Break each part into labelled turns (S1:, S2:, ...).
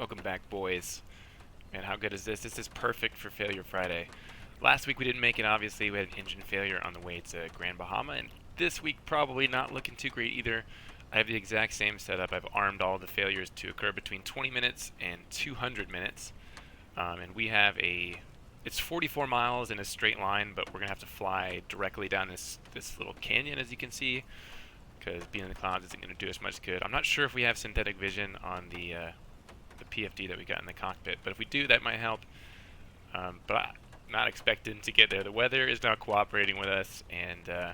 S1: Welcome back, boys. Man, how good is this? This is perfect for Failure Friday. Last week we didn't make it, obviously. We had an engine failure on the way to Grand Bahama, and this week probably not looking too great either. I have the exact same setup. I've armed all the failures to occur between 20 minutes and 200 minutes. And we have it's 44 miles in a straight line, but we're going to have to fly directly down this little canyon, as you can see, because being in the clouds isn't going to do us much good. I'm not sure if we have synthetic vision on the PFD that we got in the cockpit, but if we do, that might help. But I'm not expecting to get there. The weather is not cooperating with us, and yeah,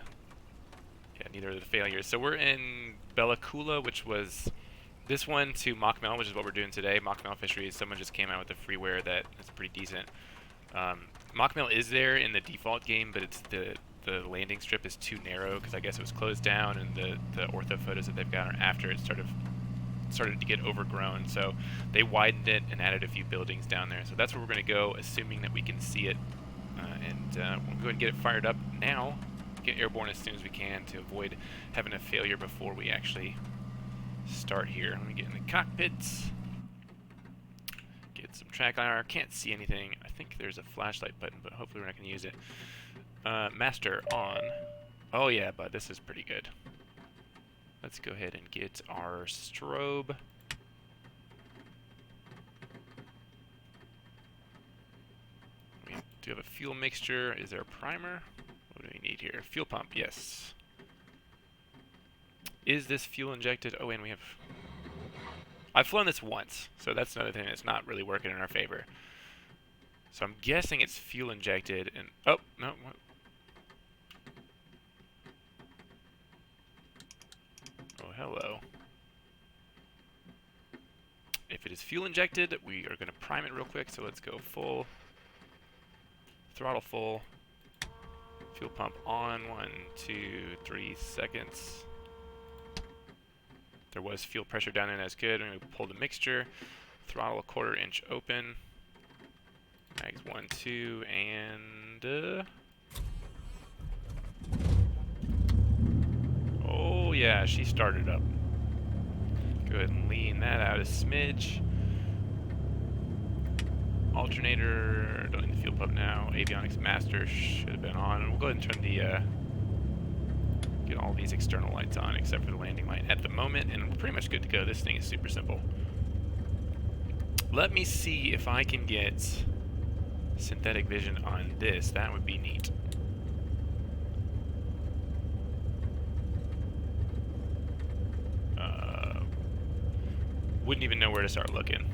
S1: neither are the failures. So we're in Bella Coola, which was this one, to Mockmel, which is what we're doing today. Mockmel Fisheries. Someone just came out with a freeware that is pretty decent. Mockmel is there in the default game, but it's the landing strip is too narrow because I guess it was closed down, and the ortho photos that they've got are after it started to get overgrown. So they widened it and added a few buildings down there. So that's where we're going to go, assuming that we can see it. We'll go ahead and get it fired up now. Get airborne as soon as we can to avoid having a failure before we actually start here. Let me get in the cockpits. Get some track IR. Can't see anything. I think there's a flashlight button, but hopefully we're not going to use it. Master on. Oh yeah, but this is pretty good. Let's go ahead and get our strobe. We do have a fuel mixture. Is there a primer? What do we need here? Fuel pump, yes. Is this fuel injected? Oh, and we have... I've flown this once, so that's another thing that's not really working in our favor. So I'm guessing it's fuel injected, and... Oh, no, what? Oh, hello. If it is fuel injected, we are going to prime it real quick, so let's go full. Throttle full. Fuel pump on. 1, 2, 3 seconds. There was fuel pressure down in, that's good. I'm going to pull the mixture. Throttle a 1/4 inch open. Mags 1, 2, and... Oh yeah, she started up. Go ahead and lean that out a smidge. Alternator, don't need the fuel pump now. Avionics master should have been on. And we'll go ahead and turn the, get all these external lights on except for the landing light at the moment, and we're pretty much good to go. This thing is super simple. Let me see if I can get synthetic vision on this. That would be neat. Wouldn't even know where to start looking.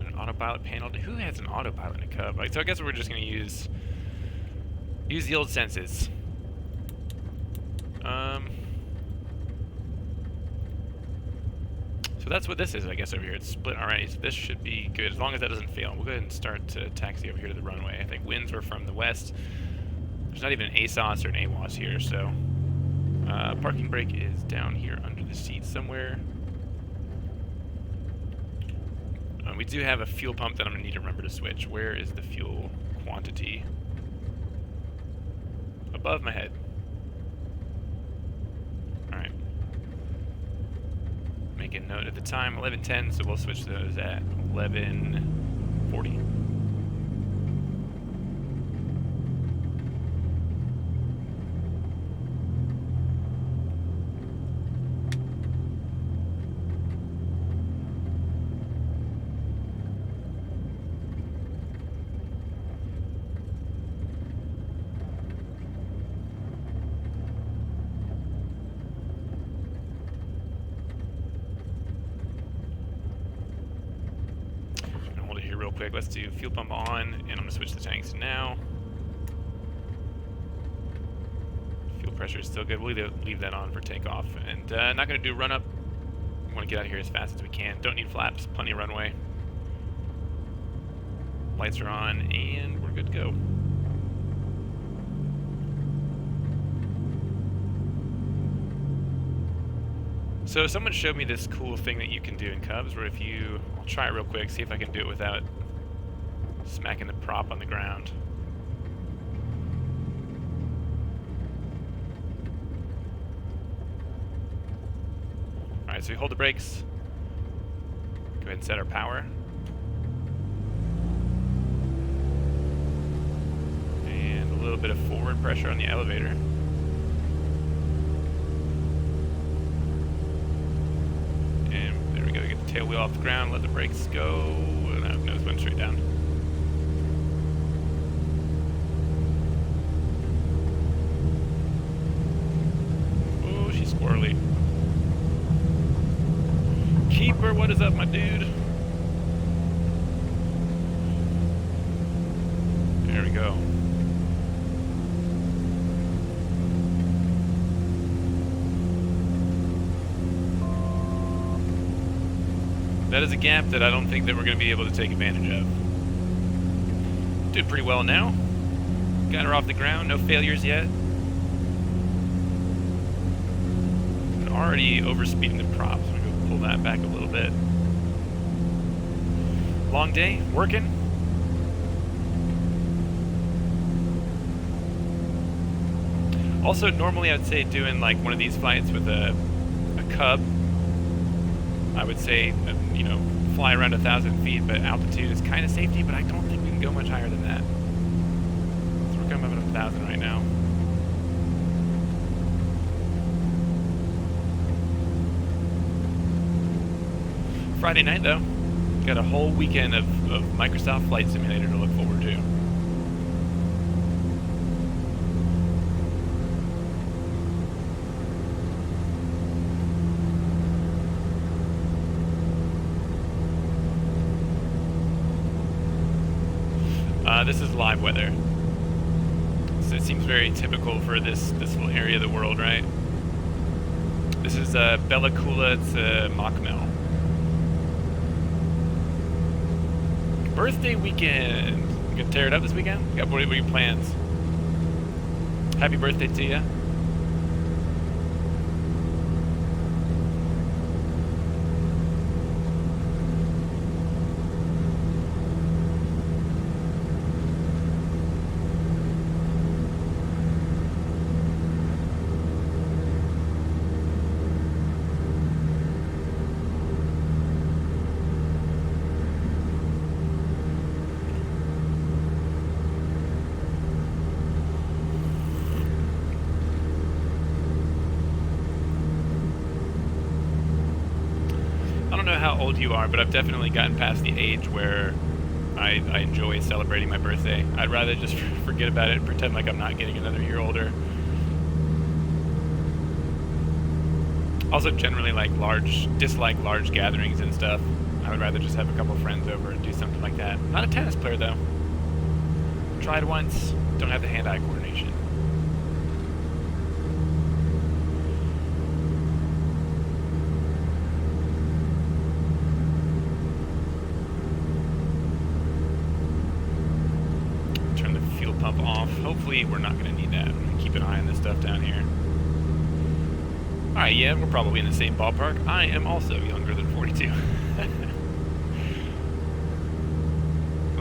S1: An autopilot panel. Who has an autopilot in a Cub? So I guess we're just going to use the old senses. So that's what this is, I guess, over here. It's split already, so this should be good, as long as that doesn't fail. We'll go ahead and start to taxi over here to the runway. I think winds were from the west. There's not even an ASOS or an AWOS here, so... parking brake is down here under the seat somewhere. We do have a fuel pump that I'm going to need to remember to switch. Where is the fuel quantity? Above my head. Alright. Make a note at the time, 11:10, so we'll switch those at 11:40. Quick, let's do fuel pump on, and I'm going to switch the tanks now. Fuel pressure is still good. We'll leave that on for takeoff. And not going to do run up. We want to get out of here as fast as we can. Don't need flaps, plenty of runway. Lights are on, and we're good to go. So someone showed me this cool thing that you can do in Cubs, where if you... I'll try it real quick, see if I can do it without smacking the prop on the ground. Alright, so we hold the brakes. Go ahead and set our power. And a little bit of forward pressure on the elevator. And there we go, get the tail wheel off the ground, let the brakes go. No, nose went straight down. Oh, she's squirrely. Keeper, what is up, my dude? There we go. That is a gap that I don't think that we're going to be able to take advantage of. Did pretty well now. Got her off the ground, no failures yet. And already overspeeding the props. I'm going to go pull that back a little bit. Long day, working. Also, normally I'd say doing like one of these flights with a Cub, I would say, you know, fly around 1,000 feet, but altitude is kind of safety, but I don't think we can go much higher than that. So we're coming up at 1,000 right now. Friday night, though, got a whole weekend of Microsoft Flight Simulator to look forward to. This is live weather. So it seems very typical for this little area of the world, right? This is Bella Coola to Machmel. Birthday weekend. You gonna tear it up this weekend? What are your plans? Happy birthday to you. I don't know how old you are, but I've definitely gotten past the age where I enjoy celebrating my birthday. I'd rather just forget about it and pretend like I'm not getting another year older. Also, generally dislike large gatherings and stuff. I would rather just have a couple friends over and do something like that. Not a tennis player, though. Tried once, don't have the hand-eye coordination. Pump off. Hopefully we're not going to need that. I'm going to keep an eye on this stuff down here. Alright, yeah, we're probably in the same ballpark. I am also younger than 42.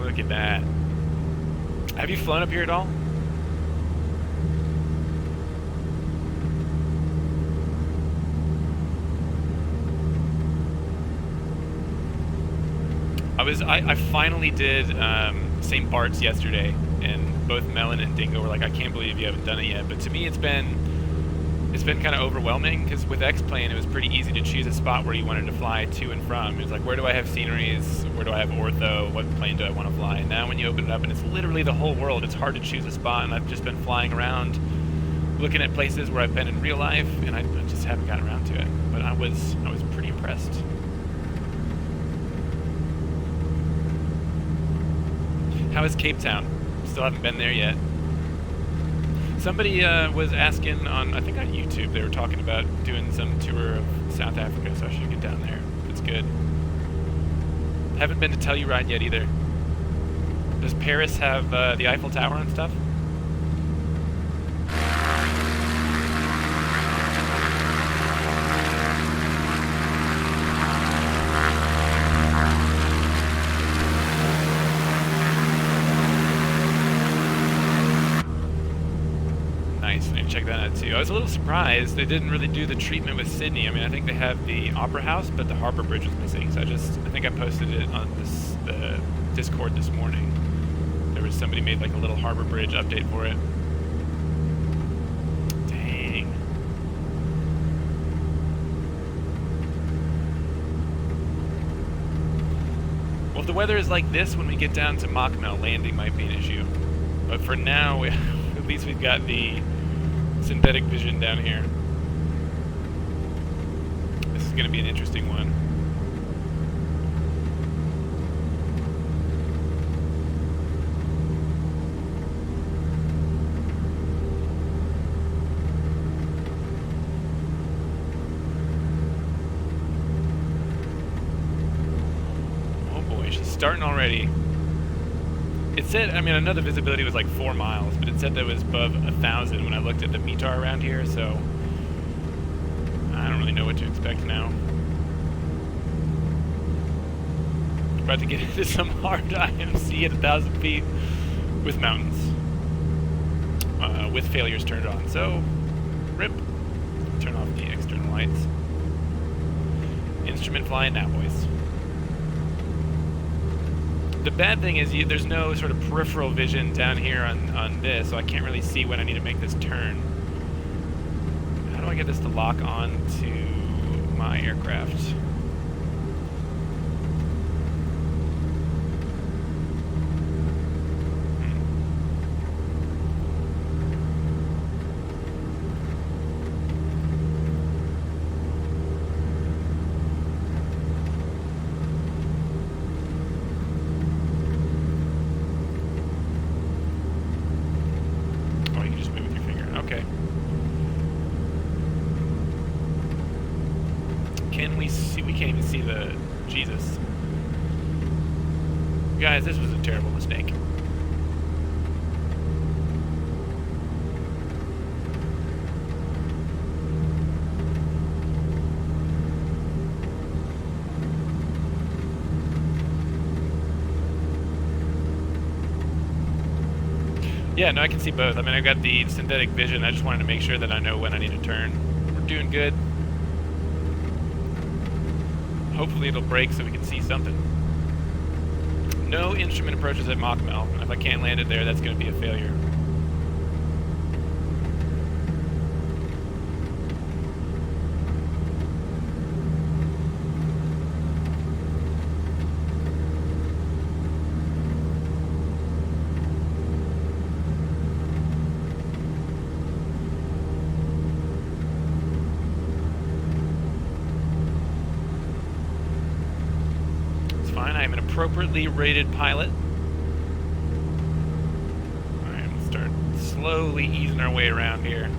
S1: Look at that. Have you flown up here at all? I finally did St. Bart's yesterday, and both Melon and Dingo were like, I can't believe you haven't done it yet. But to me, it's been kind of overwhelming, because with X-Plane, it was pretty easy to choose a spot where you wanted to fly to and from. It was like, where do I have sceneries? Where do I have ortho? What plane do I want to fly? And now when you open it up and it's literally the whole world, it's hard to choose a spot, and I've just been flying around looking at places where I've been in real life, and I just haven't gotten around to it. But I was pretty impressed. How is Cape Town? Still haven't been there yet. Somebody was asking on, I think on YouTube, they were talking about doing some tour of South Africa, so I should get down there. It's good. Haven't been to Telluride yet either. Does Paris have the Eiffel Tower and stuff? check that out too. I was a little surprised they didn't really do the treatment with Sydney. I mean, I think they have the Opera House, but the Harbor Bridge was missing. So I think I posted it on the Discord this morning. There was somebody made like a little Harbor Bridge update for it. Dang. Well, if the weather is like this when we get down to Mockmel, landing might be an issue. But for now, at least we've got the synthetic vision down here. This is going to be an interesting one. Oh boy, she's starting already. It said, I mean, I know the visibility was like 4 miles, but it said that it was above 1,000 when I looked at the METAR around here, so I don't really know what to expect now. About to get into some hard IMC at 1,000 feet with mountains, with failures turned on. So, rip. Turn off the external lights. Instrument flying now, boys. The bad thing is there's no sort of peripheral vision down here on this, so I can't really see when I need to make this turn. How do I get this to lock on to my aircraft? Can we see? We can't even see the... Jesus. Guys, this was a terrible mistake. Yeah, no, I can see both. I mean, I got the synthetic vision. I just wanted to make sure that I know when I need to turn. We're doing good. Hopefully it'll break so we can see something. No instrument approaches at Mockmel. If I can't land it there, that's going to be a failure. I'm an appropriately rated pilot. Alright, let's start slowly easing our way around here.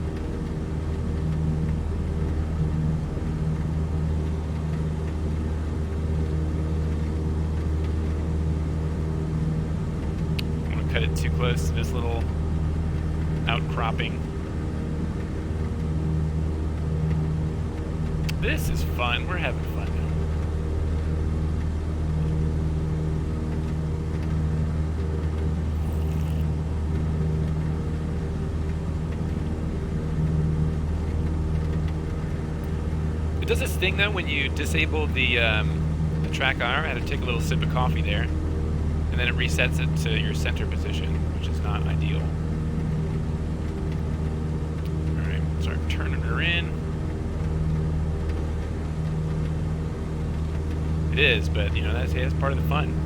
S1: I don't want to cut it too close to this little outcropping. This is fun. We're having fun now. It does this thing though when you disable the track IR. I had to take a little sip of coffee there, and then it resets it to your center position, which is not ideal. All right, start turning her in. It is, but you know that's part of the fun.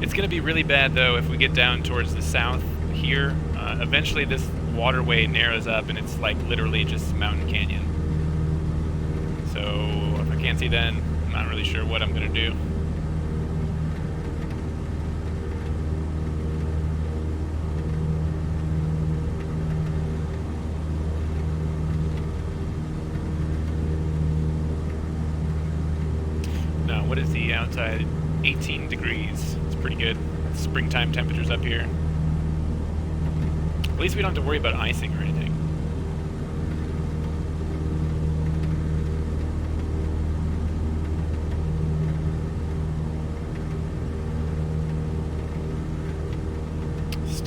S1: It's going to be really bad though if we get down towards the south here. Eventually, this waterway narrows up and it's like literally just mountain canyon. So if I can't see then, I'm not really sure what I'm gonna do. Now what is the outside? 18 degrees. It's pretty good. It's springtime temperatures up here. At least we don't have to worry about icing or anything.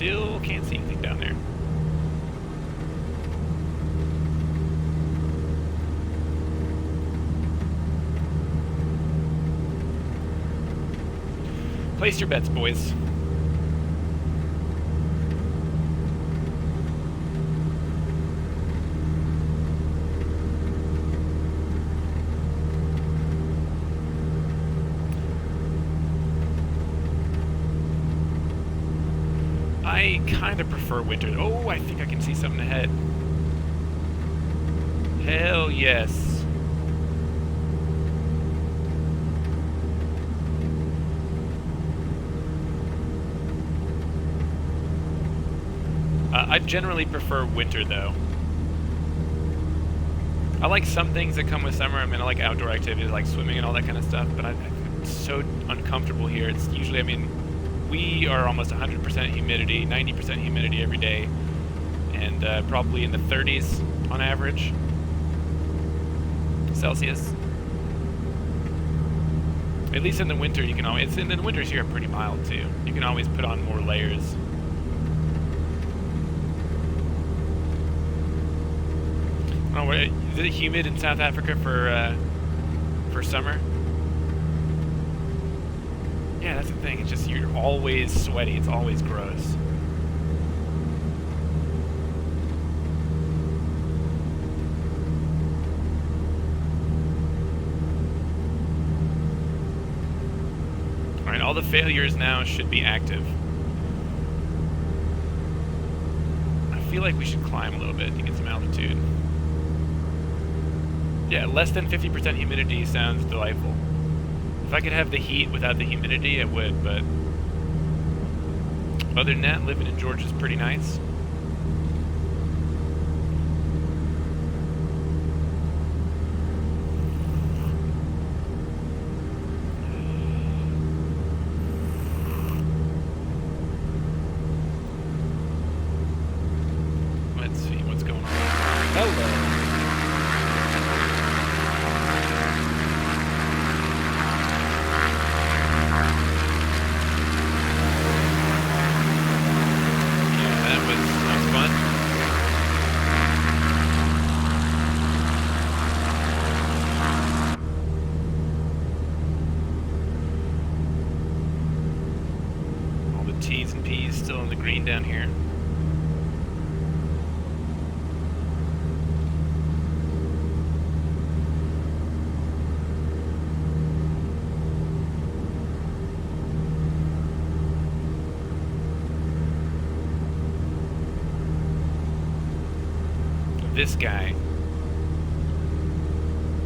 S1: still can't see anything down there. Place your bets, boys. I kind of prefer winter. Oh, I think I can see something ahead. Hell yes. I generally prefer winter, though. I like some things that come with summer. I mean, I like outdoor activities like swimming and all that kind of stuff, but it's so uncomfortable here. It's usually, I mean, we are almost 100% humidity, 90% humidity every day, and probably in the 30s on average, Celsius. At least in the winter, you can always, and the winters here are pretty mild too. You can always put on more layers. Oh, is it humid in South Africa for summer? Yeah, that's the thing. It's just you're always sweaty. It's always gross. All right, all the failures now should be active. I feel like we should climb a little bit to get some altitude. Yeah, less than 50% humidity sounds delightful. If I could have the heat without the humidity, I would, but other than that, living in Georgia is pretty nice. Let's see what's going on. Hello. T's and P's still in the green down here. This guy.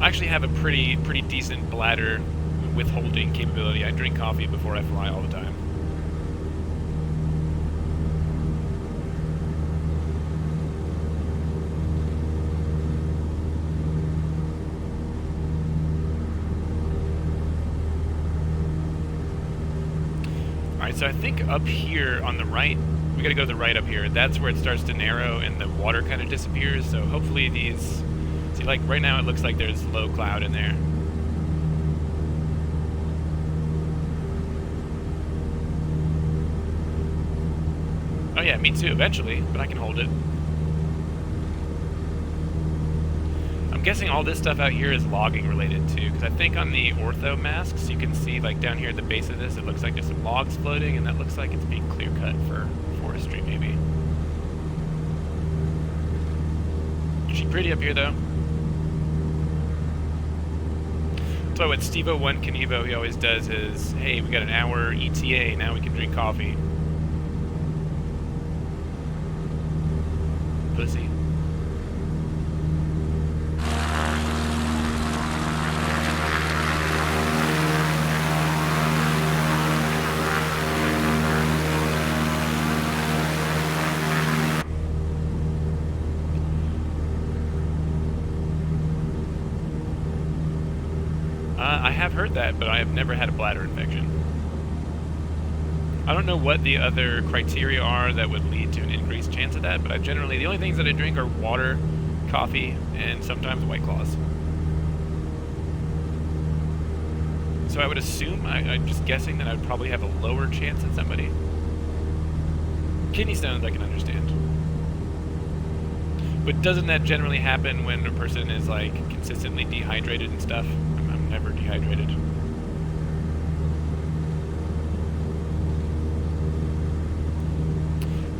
S1: I actually have a pretty decent bladder withholding capability. I drink coffee before I fly all the time. Alright, so I think up here on the right, we gotta go to the right up here. That's where it starts to narrow and the water kind of disappears. So hopefully these, see, like right now it looks like there's low cloud in there. Oh yeah, me too, eventually, but I can hold it. I'm guessing all this stuff out here is logging related too, because I think on the ortho masks you can see, like down here at the base of this, it looks like there's some logs floating, and that looks like it's being clear cut for forestry maybe. She's pretty up here though. So what Steve-O1 Canevo, he always does is, hey, we got an hour ETA, now we can drink coffee. Pussy. I have heard that, but I have never had a bladder infection. I don't know what the other criteria are that would lead to an increased chance of that, but the only things that I drink are water, coffee, and sometimes White Claws. So I would assume, I'm just guessing that I would probably have a lower chance than somebody. Kidney stones I can understand. But doesn't that generally happen when a person is like consistently dehydrated and stuff? I'm never dehydrated.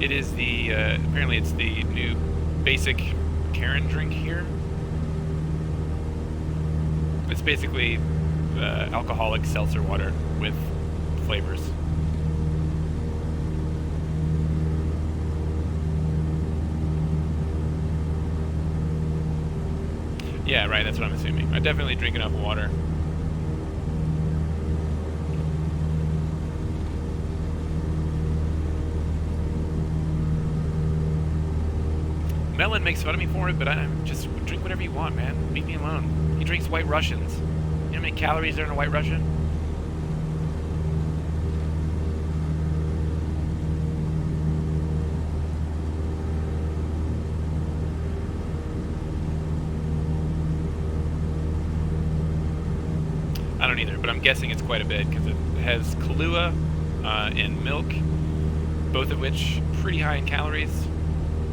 S1: It is the, apparently it's the new basic Karen drink here. It's basically alcoholic seltzer water with flavors. Yeah, right, that's what I'm assuming. I definitely drink enough water. Melon makes fun of me for it, but I just drink whatever you want, man. Leave me alone. He drinks White Russians. You know how many calories are in a White Russian? I don't either, but I'm guessing it's quite a bit because it has Kahlua and milk, both of which pretty high in calories,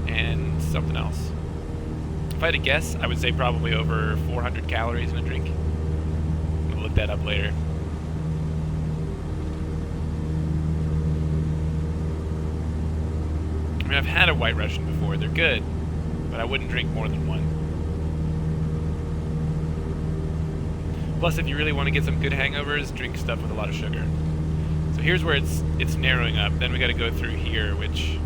S1: and something else. If I had to guess, I would say probably over 400 calories in a drink. I'm gonna look that up later. I mean, I've had a White Russian before. They're good, but I wouldn't drink more than one. Plus, if you really want to get some good hangovers, drink stuff with a lot of sugar. So here's where it's narrowing up. Then we got to go through here, which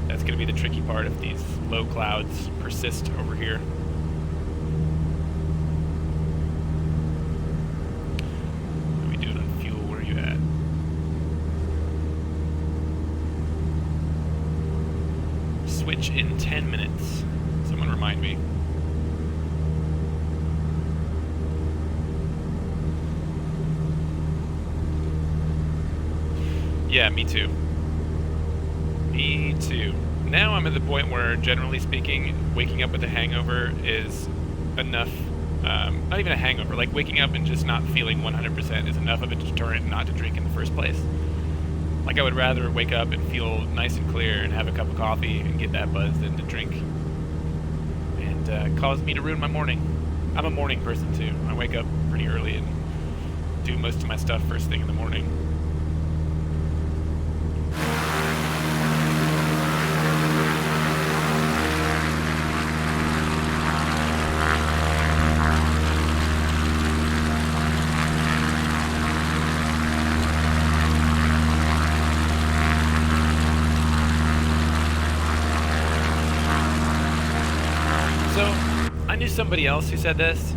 S1: that's going to be the tricky part if these low clouds persist over here. Let me do it on fuel. Where are you at? Switch in 10 minutes. Someone remind me. Yeah, me too. Me too. Now I'm at the point where, generally speaking, waking up with a hangover is enough. Not even a hangover, like waking up and just not feeling 100% is enough of a deterrent not to drink in the first place. Like, I would rather wake up and feel nice and clear and have a cup of coffee and get that buzz than to drink and cause me to ruin my morning. I'm a morning person too. I wake up pretty early and do most of my stuff first thing in the morning. Somebody else who said this,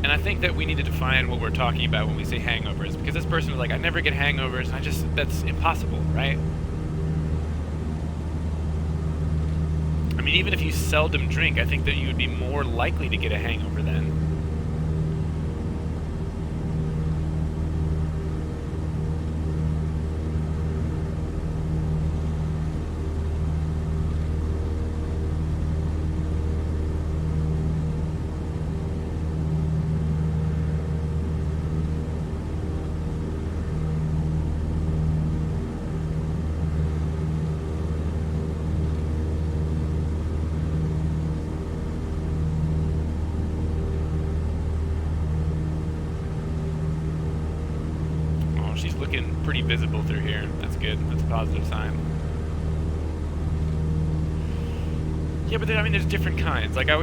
S1: and I think that we need to define what we're talking about when we say hangovers, because this person was like, I never get hangovers, and that's impossible, right? I mean, even if you seldom drink, I think that you would be more likely to get a hangover then. Looking pretty visible through here. That's good. That's a positive sign. Yeah, but I mean, there's different kinds. Like, I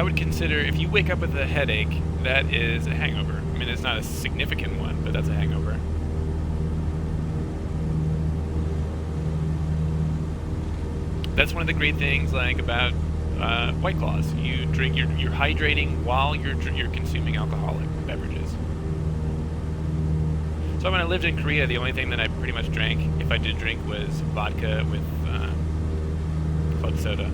S1: would consider if you wake up with a headache, that is a hangover. I mean, it's not a significant one, but that's a hangover. That's one of the great things, like, about White Claws. You drink. You're hydrating while you're consuming alcoholic beverages. So when I lived in Korea, the only thing that I pretty much drank, if I did drink, was vodka with club soda.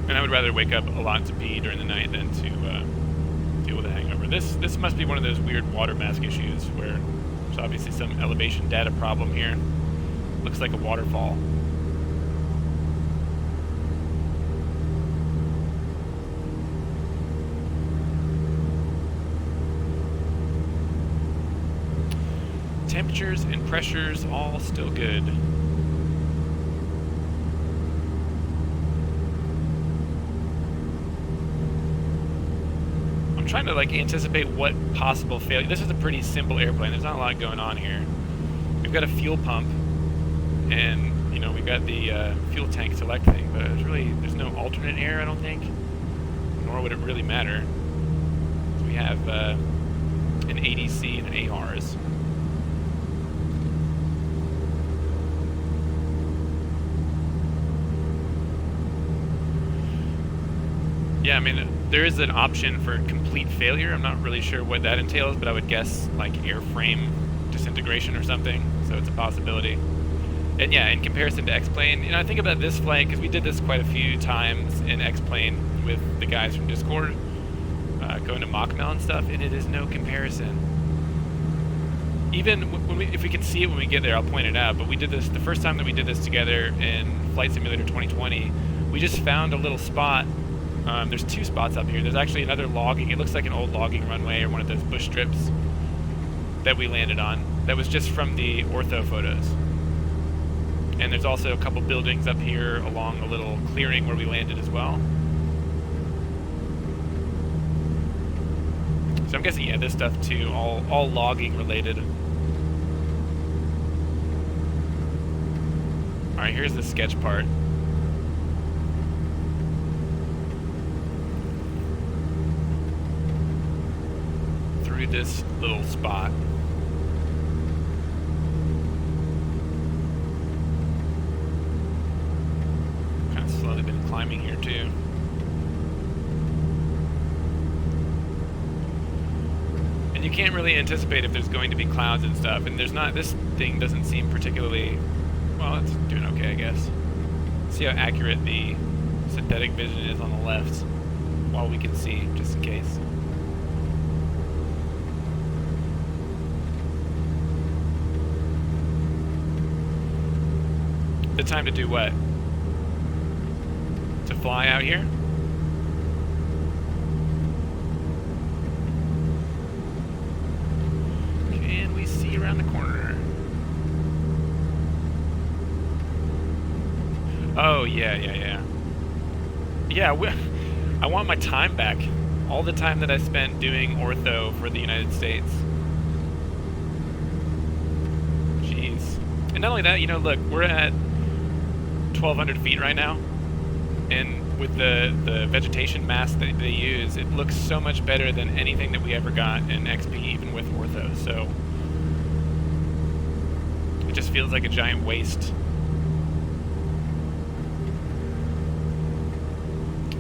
S1: And I would rather wake up a lot to pee during the night than to deal with a hangover. This must be one of those weird water mask issues where there's obviously some elevation data problem here. Looks like a waterfall. Temperatures and pressures all still good. I'm trying to like anticipate what possible failure. This is a pretty simple airplane. There's not a lot going on here. We've got a fuel pump, and you know we've got the fuel tank select thing, but there's no alternate air, I don't think, nor would it really matter. So we have an ADC and an ARs. Yeah, I mean, there is an option for complete failure. I'm not really sure what that entails, but I would guess like airframe disintegration or something, so it's a possibility. And yeah, in comparison to X-Plane, you know, I think about this flight, because we did this quite a few times in X-Plane with the guys from Discord, going to Mockmel and stuff, and it is no comparison. Even when if we can see it when we get there, I'll point it out, but we did this, the first time that we did this together in Flight Simulator 2020, we just found a little spot. There's two spots up here. There's actually another logging, it looks like an old logging runway or one of those bush strips that we landed on. That was just from the ortho photos. And there's also a couple buildings up here along a little clearing where we landed as well. So I'm guessing, yeah, this stuff too, all logging related. Alright, here's the sketch part. Through this little spot. Kind of slowly been climbing here too. And you can't really anticipate if there's going to be clouds and stuff, and there's not, this thing doesn't seem particularly, well, it's doing okay, I guess. See how accurate the synthetic vision is on the left, while we can see, just in case. The time to do what? To fly out here? Can we see around the corner? Oh, yeah. Yeah, I want my time back. All the time that I spent doing ortho for the United States. Jeez. And not only that, you know, look, we're at 1,200 feet right now, and with the vegetation mask that they use, it looks so much better than anything that we ever got in XP, even with ortho. So it just feels like a giant waste.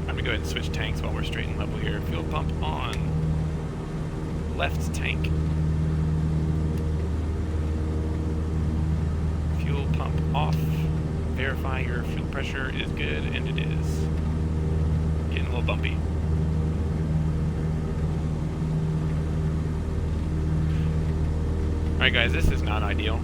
S1: I'm gonna go ahead and switch tanks while we're straight and level here. Fuel pump on. Left tank. Fuel pump off. Verify your fuel pressure is good, and it is. Getting a little bumpy. Alright guys, this is not ideal.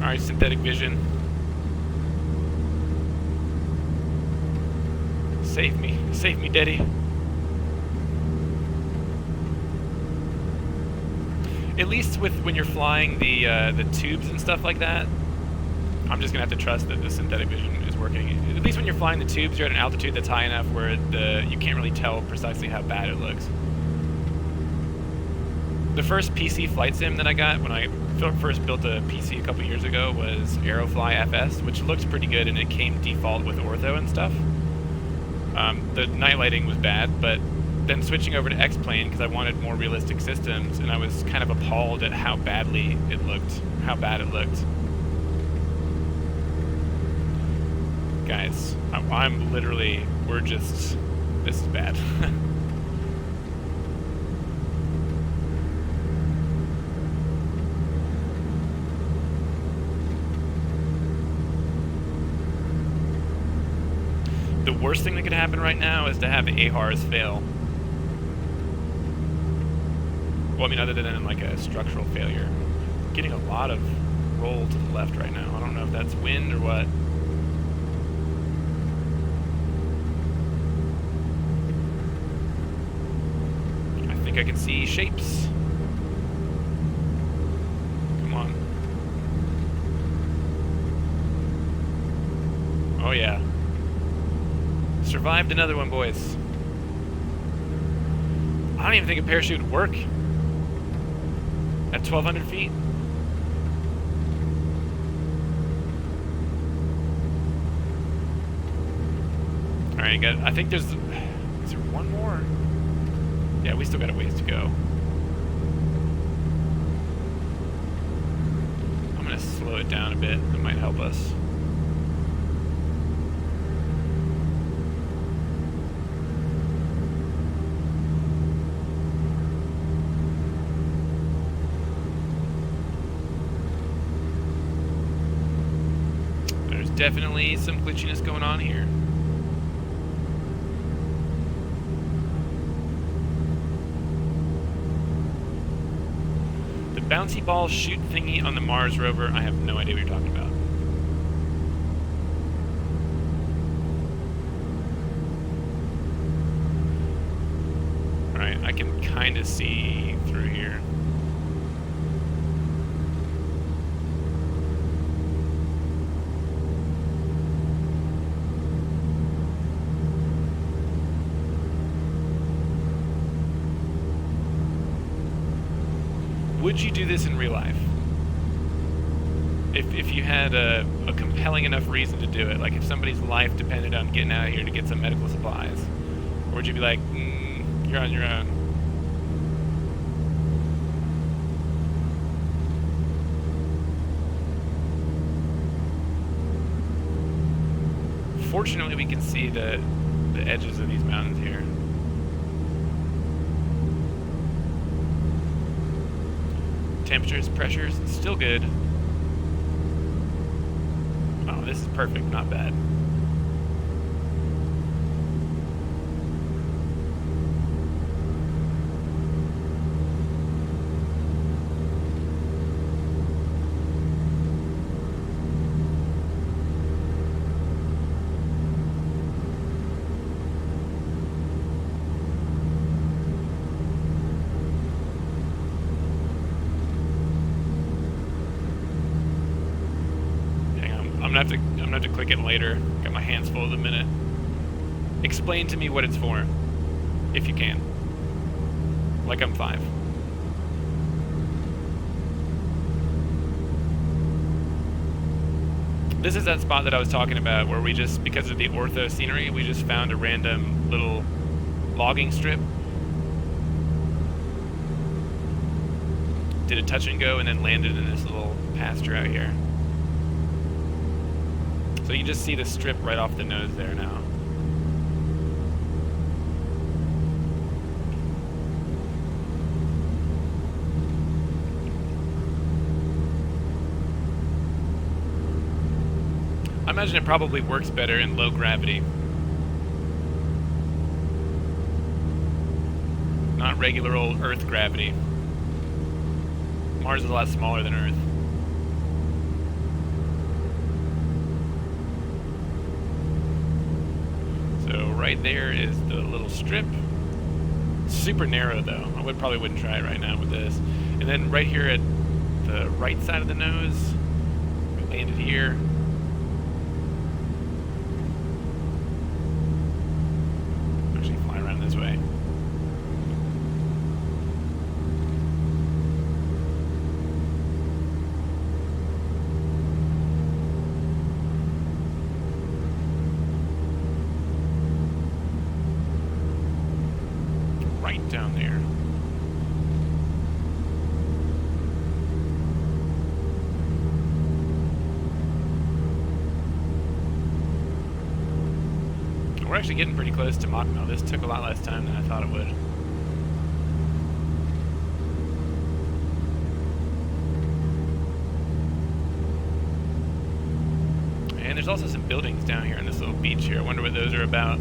S1: Alright, synthetic vision. Save me, Daddy. At least with when you're flying the tubes and stuff like that, I'm just gonna have to trust that the synthetic vision is working. At least when you're flying the tubes, you're at an altitude that's high enough where you can't really tell precisely how bad it looks. The first PC flight sim that I got when I first built a PC a couple years ago was Aerofly FS, which looked pretty good, and it came default with ortho and stuff. The night lighting was bad, but then switching over to X-Plane because I wanted more realistic systems, and I was kind of appalled at how badly it looked, how bad it looked. Guys, I'm literally, this is bad. The worst thing that could happen right now is to have the AHARs fail. Well, I mean, other than like a structural failure. I'm getting a lot of roll to the left right now. I don't know if that's wind or what. think I can see shapes. Come on. Oh yeah. Survived another one, boys. I don't even think a parachute would work at 1,200 feet. Alright, I think there's... Is there one more? Yeah, we still got a ways to go. I'm gonna slow it down a bit. That might help us. There's definitely some glitchiness going on here. Bouncy ball shoot thingy on the Mars rover, I have no idea what you're talking about. Alright, I can kind of see through here. Would you do this in real life? If you had a compelling enough reason to do it, like if somebody's life depended on getting out of here to get some medical supplies, or would you be like, you're on your own? Fortunately, we can see the edges of these mountains here. Temperatures, pressures, still good. Oh, this is perfect, not bad. I'm gonna have to click it later. Got my hands full at the minute. Explain to me what it's for, if you can. Like I'm 5. This is that spot that I was talking about where we just, because of the ortho scenery, we just found a random little logging strip. Did a touch and go and then landed in this little pasture out here. So you just see the strip right off the nose there now. I imagine it probably works better in low gravity. Not regular old Earth gravity. Mars is a lot smaller than Earth. Right there is the little strip. Super narrow though. I probably wouldn't try it right now with this. And then right here at the right side of the nose, we landed here. Actually fly around this way. Right down there. We're actually getting pretty close to Machno. This took a lot less time than I thought it would. And there's also some buildings down here on this little beach here. I wonder what those are about.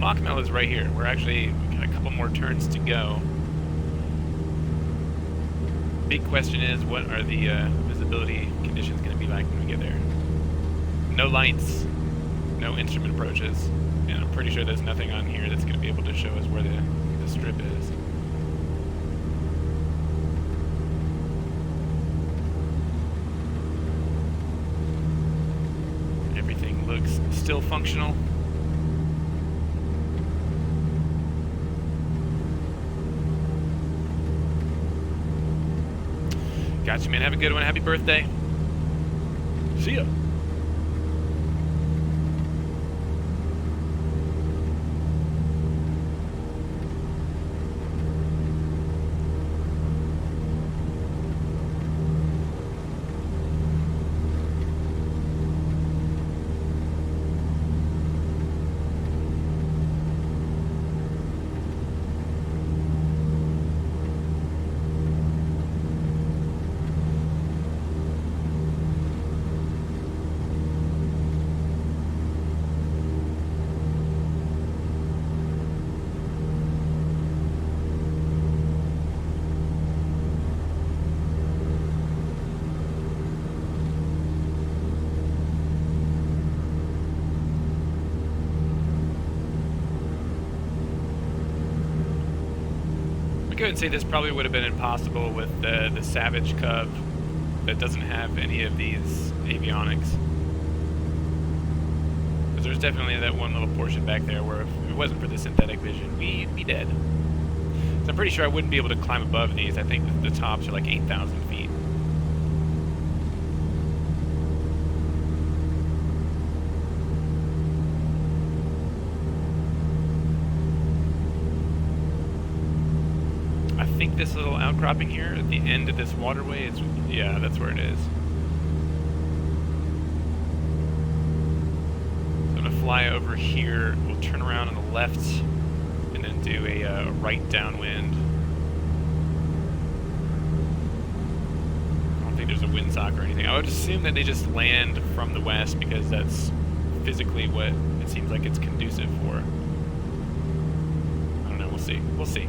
S1: Mockmel is right here. We're actually got a couple more turns to go. Big question is, what are the visibility conditions going to be like when we get there? No lights, no instrument approaches, and I'm pretty sure there's nothing on here that's going to be able to show us where the strip is. Everything looks still functional. Gotcha, man. Have a good one. Happy birthday. See ya. I could say this probably would have been impossible with the Savage Cub that doesn't have any of these avionics. Because there's definitely that one little portion back there where if it wasn't for the synthetic vision, we'd be dead. So I'm pretty sure I wouldn't be able to climb above these. I think the tops are like 8,000 feet. I think this little outcropping here at the end of this waterway is, yeah, that's where it is. So I'm going to fly over here, we'll turn around on the left, and then do a right downwind. I don't think there's a windsock or anything. I would assume that they just land from the west because that's physically what it seems like it's conducive for. I don't know, we'll see. We'll see.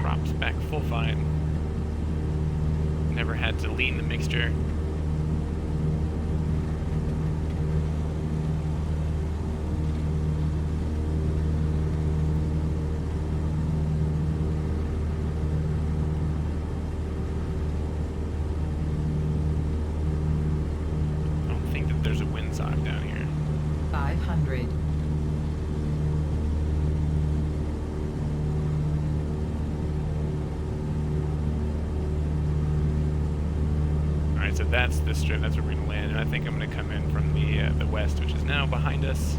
S1: Props back full fine. Never had to lean the mixture. I don't think that there's a windsock down here.
S2: 500.
S1: So that's the strip, that's where we're going to land, and I think I'm going to come in from the west, which is now behind us.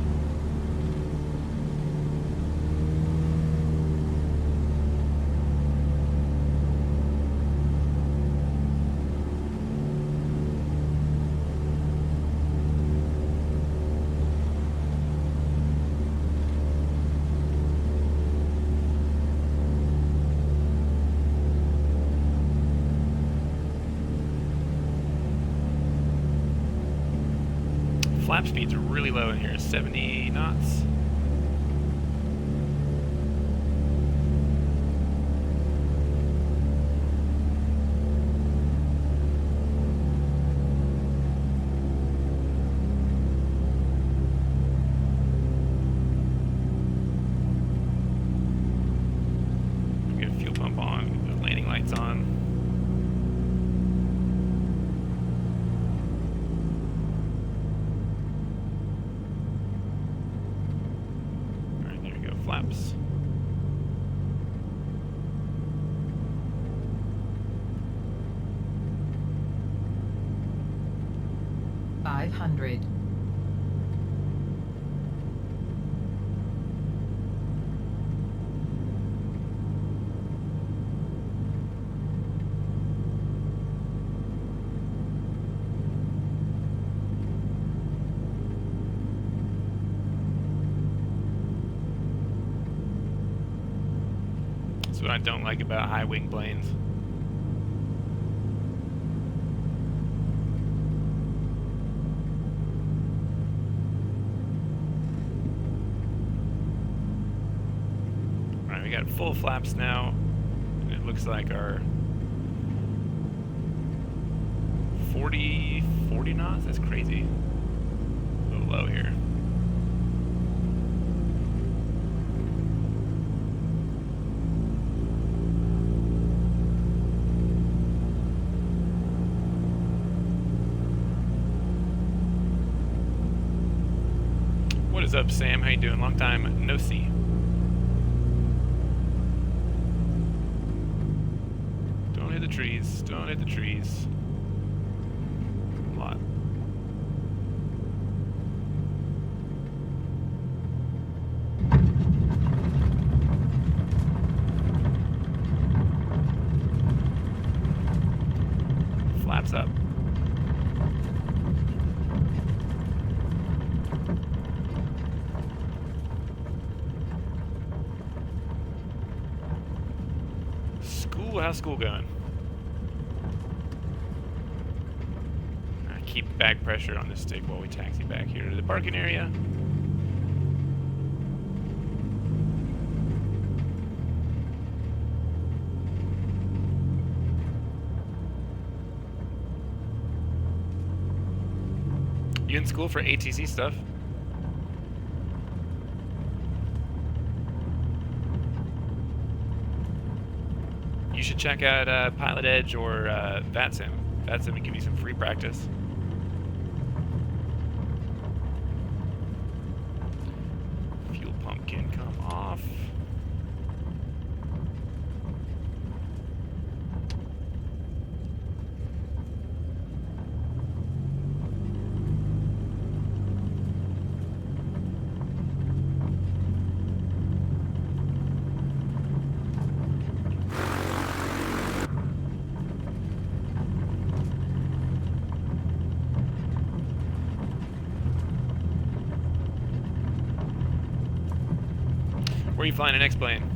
S1: Flap speeds are really low in here, 70 knots. Get a fuel pump on, the landing lights on. Flaps.
S2: $500.
S1: That's what I don't like about high wing planes. got full flaps now. It looks like our 40 knots. That's crazy. A little low here. What is up, Sam? How you doing? Long time no see. Don't hit the trees. Don't hit the trees. A lot. Flaps up. How's school going? Keep back pressure on this stick while we taxi back here to the parking area. You in school for ATC stuff? You should check out Pilot Edge or VATSIM. VATSIM will give you some free practice. Fuel pump can come off. Where are you flying an X-plane?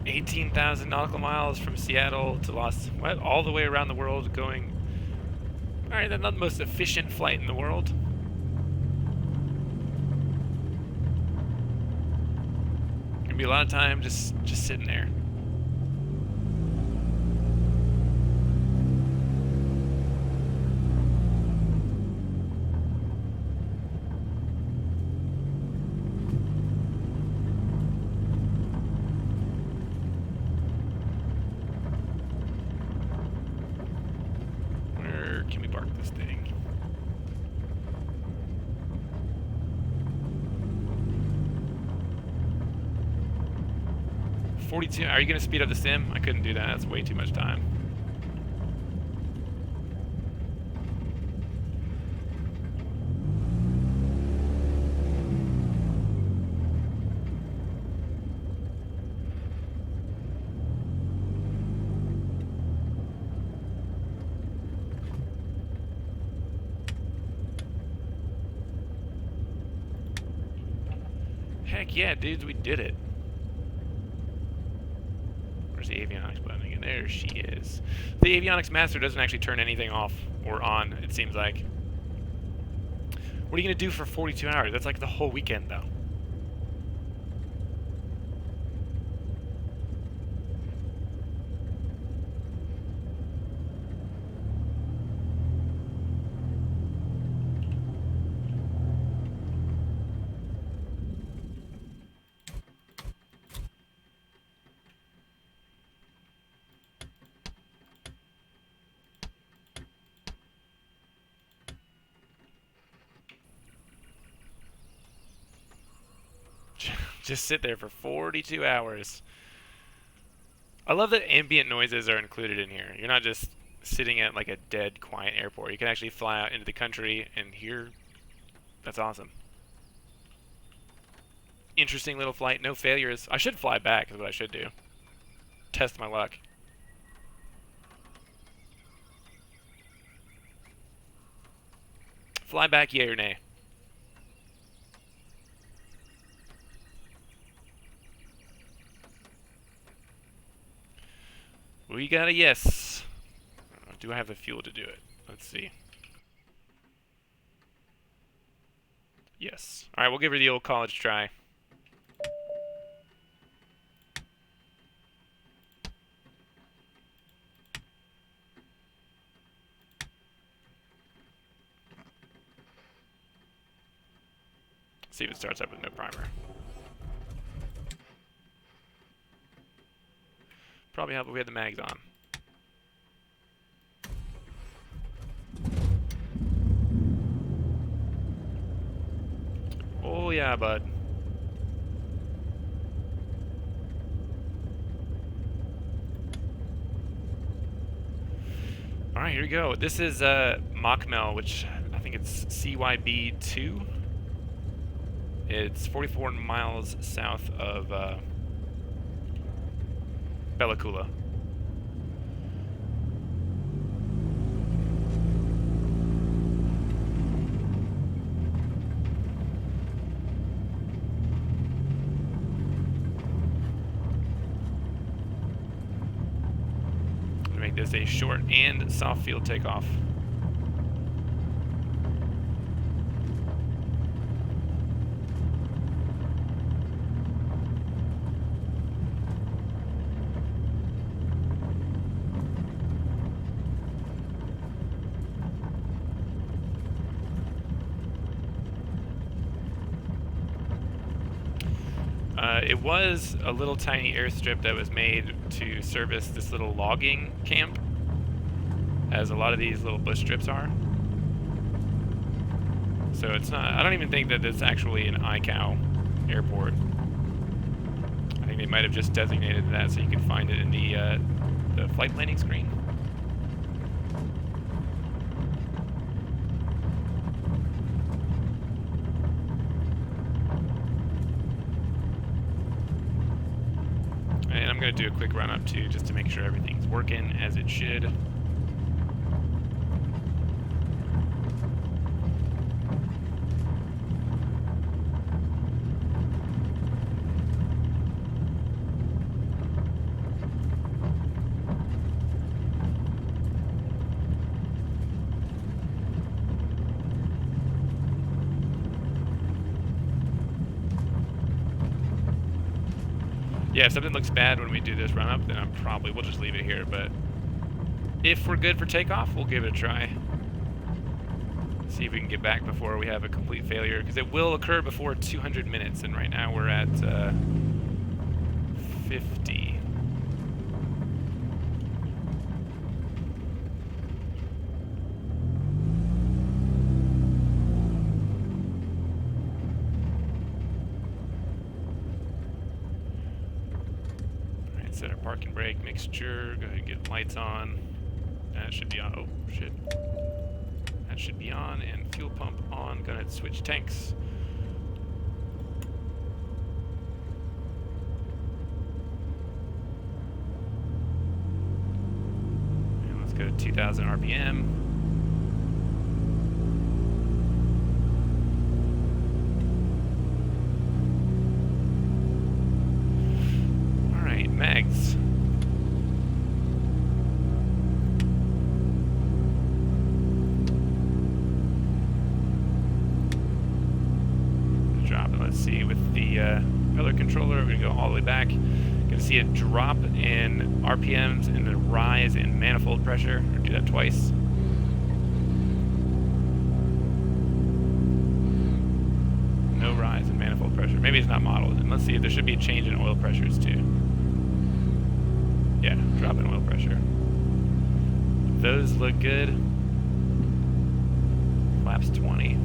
S1: $18,000 nautical miles from Seattle to what? All the way around the world going. Alright, that's not the most efficient flight in the world. Gonna be a lot of time just sitting there. Can we park this thing? $42. Are you going to speed up the sim? I couldn't do that. That's way too much time. Heck yeah, dudes, we did it. Where's the avionics button again? There she is. The avionics master doesn't actually turn anything off or on, it seems like. What are you going to do for 42 hours? That's like the whole weekend, though. Just sit there for 42 hours. I love that ambient noises are included in here. You're not just sitting at like a dead, quiet airport. You can actually fly out into the country and hear. That's awesome. Interesting little flight, no failures. I should fly back is what I should do. Test my luck. Fly back, yay or nay? We got a yes. Do I have the fuel to do it? Let's see. Yes. Alright, we'll give her the old college try. See if it starts up with no primer. Probably help if we had the mags on. Oh yeah, bud. Alright, here we go. This is Mockmel, which I think it's CYB2. It's 44 miles south of Bella Coola. Make this a short and soft field takeoff. It was a little tiny airstrip that was made to service this little logging camp, as a lot of these little bush strips are. So it's not, I don't even think that it's actually an ICAO airport. I think they might have just designated that so you could find it in the flight planning screen. And I'm going to do a quick run up too, just to make sure everything's working as it should. Yeah, if something looks bad when we do this run up, then we'll just leave it here, but if we're good for takeoff, we'll give it a try. See if we can get back before we have a complete failure, because it will occur before 200 minutes, and right now we're at 50. Set our parking brake mixture. Go ahead and get lights on. That should be on. Oh, shit. That should be on. And fuel pump on. Go ahead and switch tanks. And let's go to 2,000 RPM. Mags. Drop it. Let's see, with the propeller controller, we're going to go all the way back. Going to see a drop in RPMs and a rise in manifold pressure. Or do that twice. No rise in manifold pressure. Maybe it's not modeled. And let's see, there should be a change in oil pressures too. Yeah, drop in oil pressure. Those look good. Flaps 20.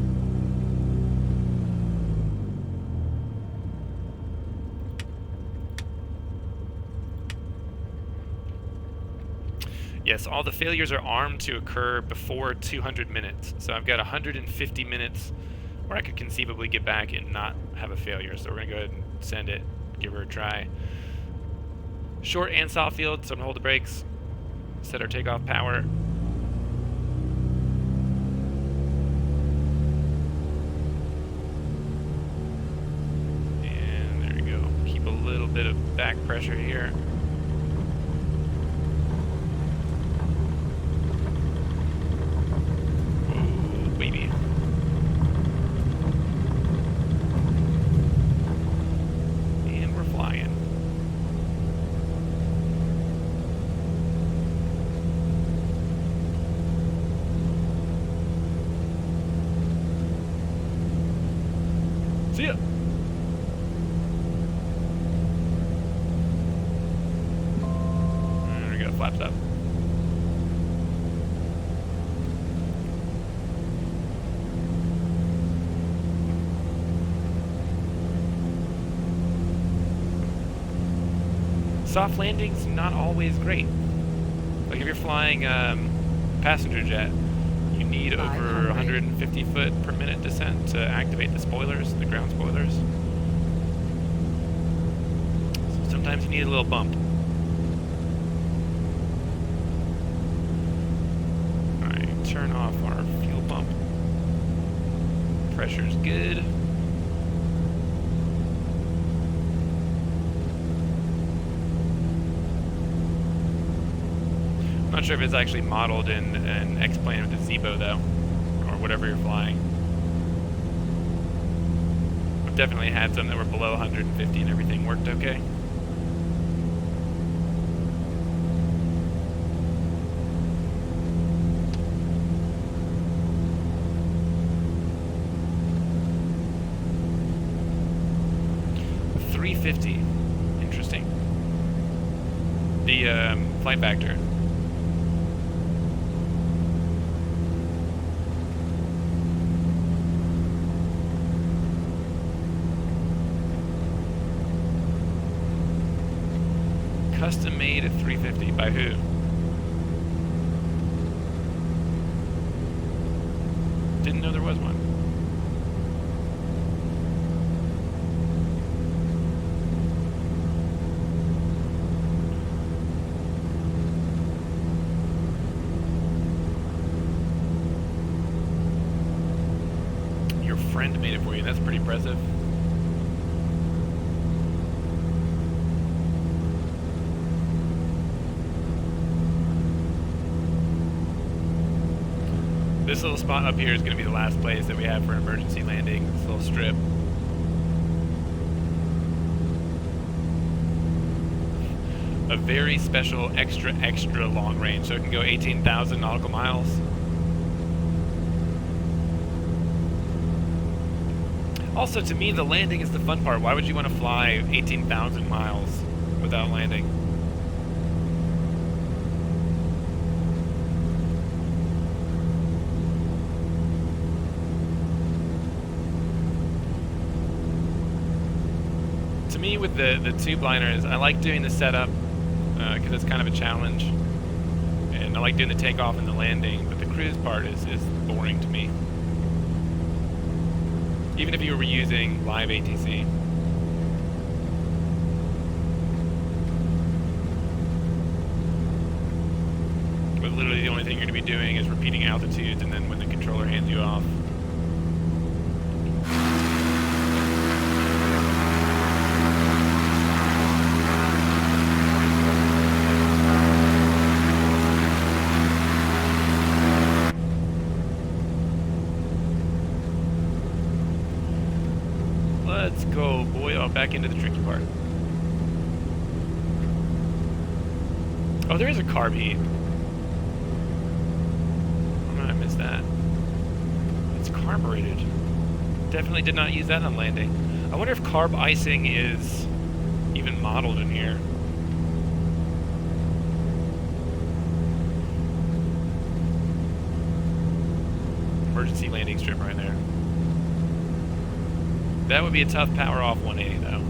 S1: Yes, all the failures are armed to occur before 200 minutes. So I've got 150 minutes Or I could conceivably get back and not have a failure. So we're going to go ahead and send it, give her a try. Short and soft field, so I'm going to hold the brakes, set our takeoff power. And there we go. Keep a little bit of back pressure here. Whoa, baby. And we're flying. See ya. There we go, flaps up. Soft landing's not always great. Like if you're flying passenger jet, you need over 150 foot per minute descent to activate the spoilers, the ground spoilers. So sometimes you need a little bump. Alright, turn off our fuel pump. Pressure's good. I'm not sure if it's actually modeled in an X-plane with a Zebo though, or whatever you're flying. I've definitely had some that were below 150 and everything worked okay. .350, interesting. The flight factor. Custom made at 350 by who? Didn't know there was one. Your friend made it for you. That's pretty impressive. This little spot up here is going to be the last place that we have for an emergency landing, this little strip. A very special extra long range, so it can go 18,000 nautical miles. Also, to me, the landing is the fun part. Why would you want to fly 18,000 miles without landing? To me, with the tube liners, I like doing the setup because it's kind of a challenge, and I like doing the takeoff and the landing, but the cruise part is boring to me. Even if you were using live ATC. But literally the only thing you're going to be doing is repeating altitudes, and then when the controller hands you off. Let's go, boy, back into the tricky part. Oh, there is a carb heat. Oh, I missed that. It's carbureted. Definitely did not use that on landing. I wonder if carb icing is even modeled in here. Emergency landing strip right there. That would be a tough power off 180 though.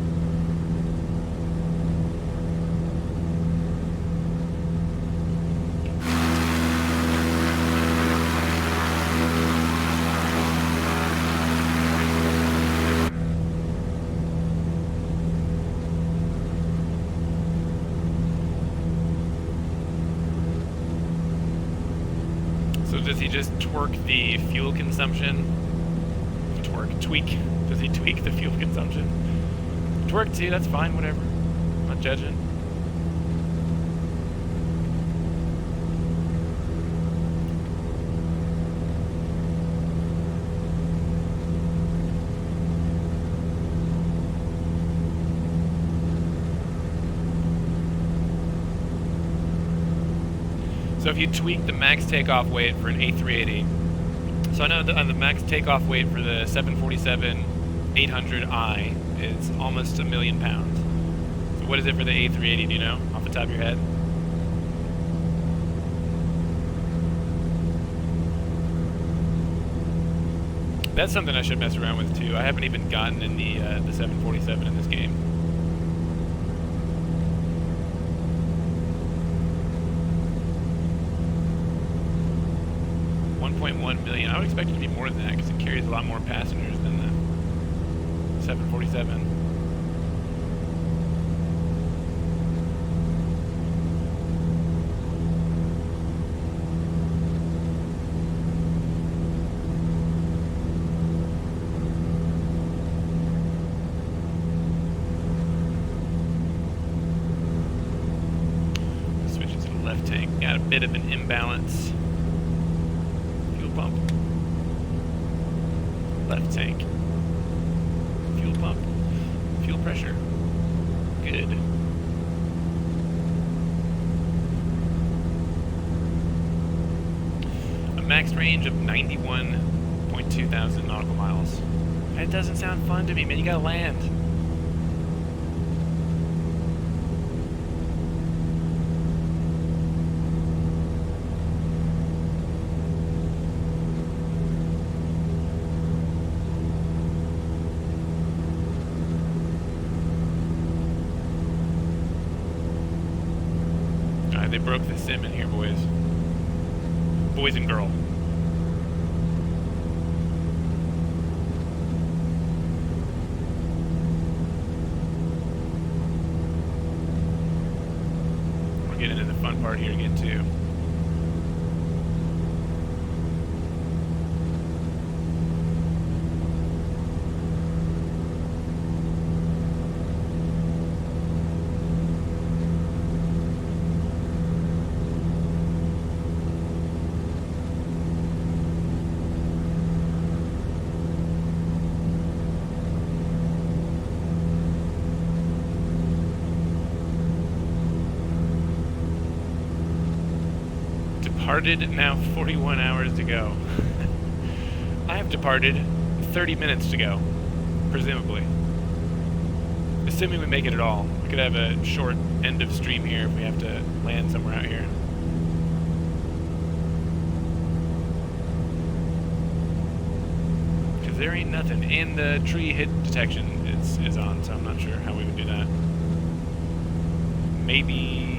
S1: So does he just twerk the fuel consumption? Tweak. Does he tweak the fuel consumption? Twerk too, that's fine, whatever. I'm not judging. So if you tweak the max takeoff weight for an A380, so I know the max takeoff weight for the 747-800i is almost 1,000,000 pounds. So what is it for the A380, do you know, off the top of your head? That's something I should mess around with too. I haven't even gotten in the 747 in this game. 1.1 million. I would expect it to be more than that because it carries a lot more passengers than the 747. Switch it to the left tank. Got a bit of an imbalance. Pump. Left tank. Fuel pump. Fuel pressure. Good. A max range of 91.2 thousand nautical miles. That doesn't sound fun to me, man. You gotta land. They broke the sim in here, boys. Boys and girl. We're getting into the fun part here again, too. Departed, now 41 hours to go. I have departed 30 minutes to go, presumably. Assuming we make it at all. We could have a short end of stream here if we have to land somewhere out here. Because there ain't nothing. And the tree hit detection is on, so I'm not sure how we would do that. Maybe...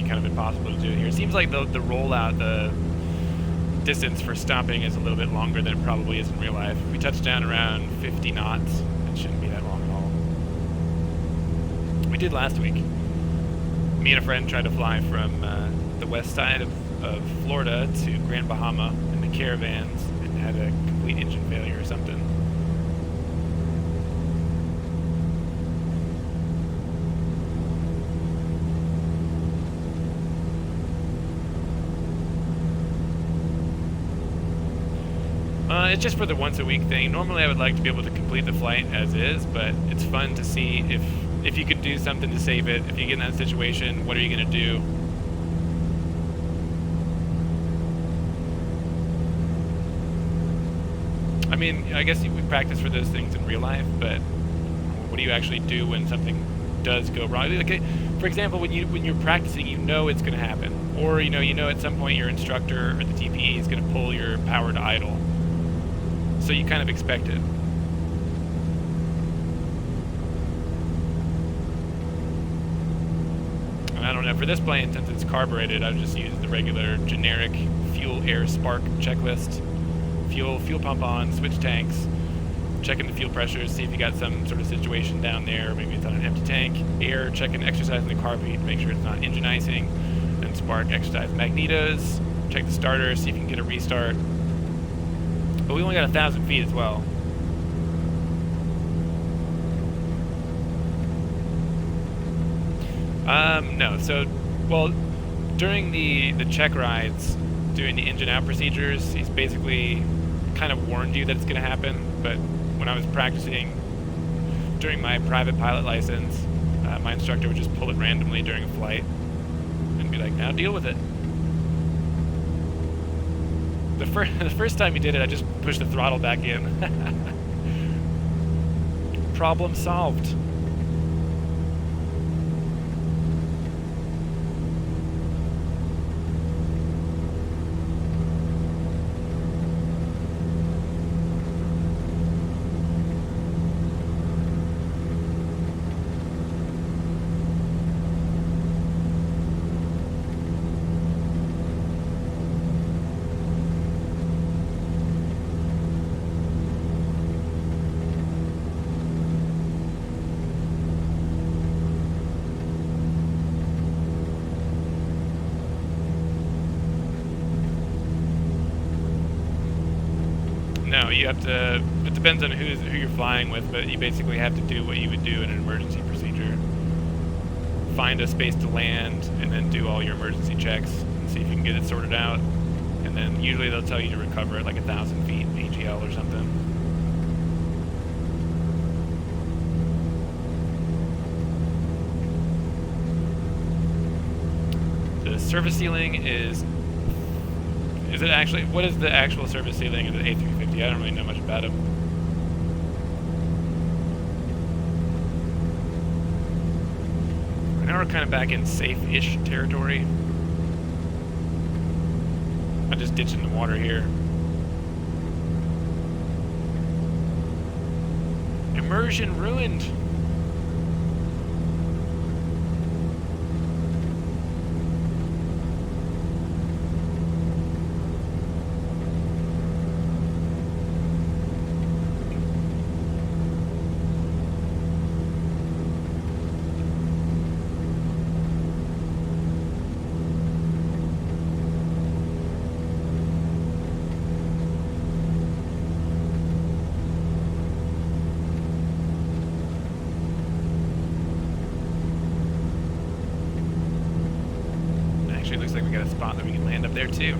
S1: kind of impossible to do it here. It seems like the rollout, the distance for stopping is a little bit longer than it probably is in real life. If we touch down around 50 knots, it shouldn't be that long at all. We did last week. Me and a friend tried to fly from the west side of Florida to Grand Bahama in the Caravans and had a complete engine failure or something. It's just for the once a week thing. Normally I would like to be able to complete the flight as is, but it's fun to see if you could do something to save it. If you get in that situation, what are you going to do? I mean, I guess we practice for those things in real life, but what do you actually do when something does go wrong? Like, for example, when you're practicing, you know it's going to happen, or you know at some point your instructor or the TPE is going to pull your power to idle. So you kind of expect it. And I don't know, for this plane, since it's carbureted, I've just used the regular generic fuel air spark checklist. Fuel pump on, switch tanks, checking the fuel pressure, see if you got some sort of situation down there, maybe it's on an empty tank. Air, checking exercise in the carburetor to make sure it's not engine icing. Then spark, exercise magnetos, check the starter, see if you can get a restart. But we only got 1,000 feet as well. No, so, well, during the check rides, doing the engine out procedures, he's basically kind of warned you that it's going to happen, but when I was practicing during my private pilot license, my instructor would just pull it randomly during a flight and be like, now deal with it. The first time he did it, I just pushed the throttle back in. Problem solved. No, you have to, it depends on who you're flying with, but you basically have to do what you would do in an emergency procedure. Find a space to land, and then do all your emergency checks, and see if you can get it sorted out. And then usually they'll tell you to recover at like 1,000 feet AGL or something. The service ceiling is it actually, what is the actual service ceiling of the A350? I don't really know much about them. Now we're kind of back in safe-ish territory. I'm just ditching the water here. Immersion ruined. Looks like we got a spot that we can land up there too.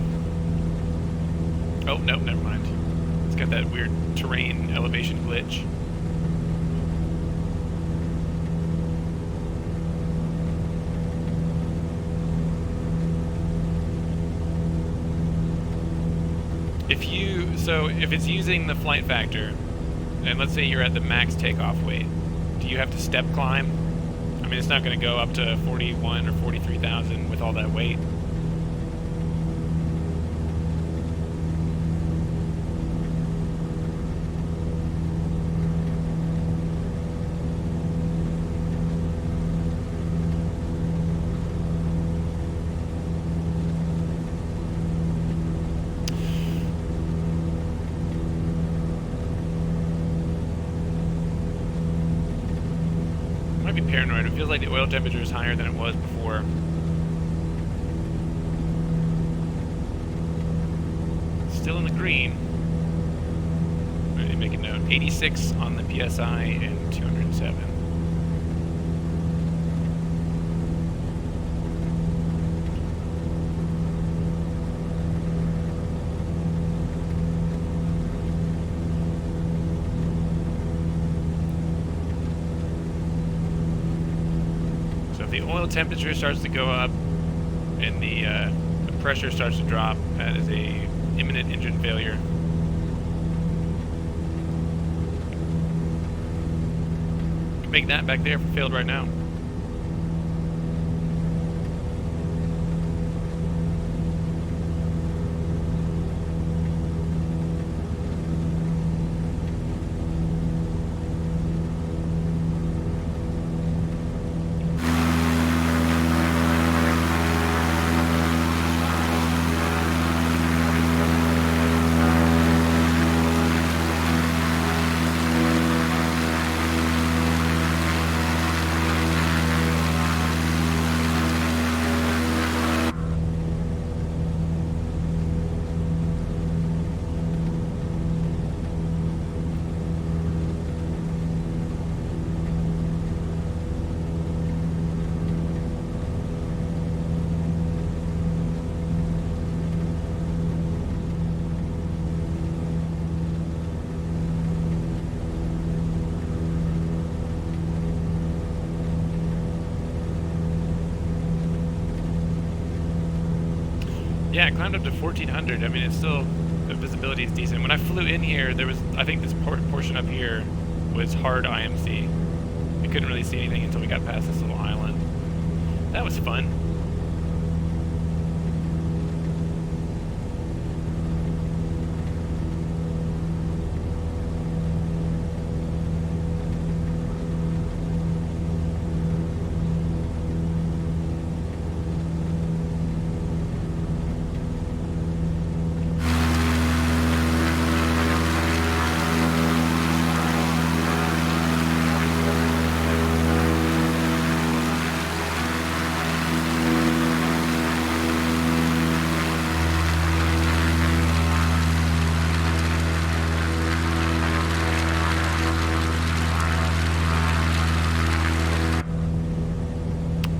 S1: Oh, no, never mind. It's got that weird terrain elevation glitch. If it's using the flight factor, and let's say you're at the max takeoff weight, do you have to step climb? I mean, it's not going to go up to 41 or 43,000 with all that weight. Might be paranoid. It feels like the oil temperature is higher than it was before. Still in the green. Ready to make a note. 86 on the PSI and 207. The oil temperature starts to go up and the pressure starts to drop. That is a imminent engine failure. Make that back there for failed right now. Yeah, it climbed up to 1400. I mean, it's still, the visibility is decent. When I flew in here, there was, I think this portion up here was hard IMC. We couldn't really see anything until we got past this little island. That was fun.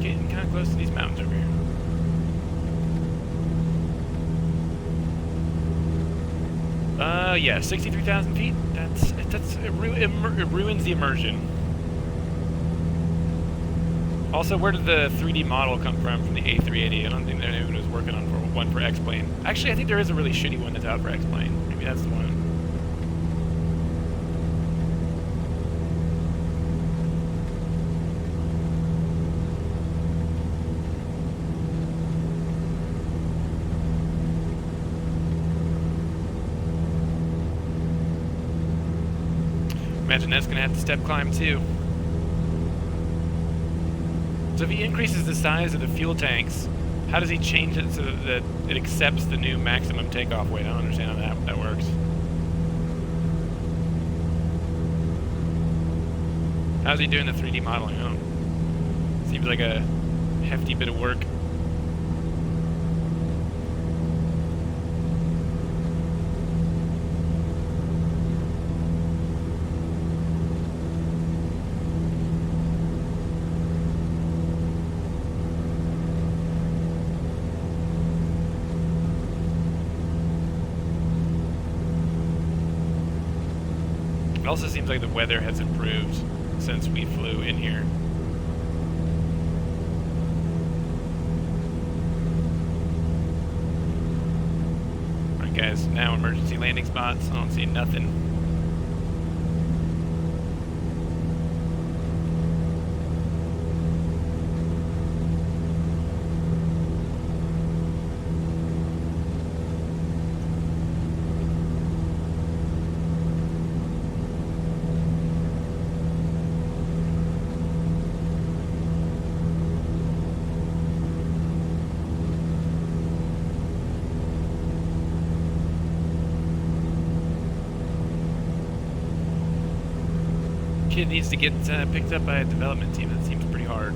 S1: Getting kind of close to these mountains over here. Yeah, 63,000 feet. It ruins the immersion. Also, where did the 3D model come from the A380? I don't think anyone was working on one for X-Plane. Actually, I think there is a really shitty one that's out for X-Plane. Maybe that's the one. Imagine that's going to have to step climb too. So if he increases the size of the fuel tanks, how does he change it so that it accepts the new maximum takeoff weight? I don't understand how that works. How's he doing the 3D modeling? Oh, seems like a hefty bit of work. It also seems like the weather has improved since we flew in here. Alright guys, now emergency landing spots. I don't see nothing. Kid needs to get picked up by a development team. That seems pretty hard.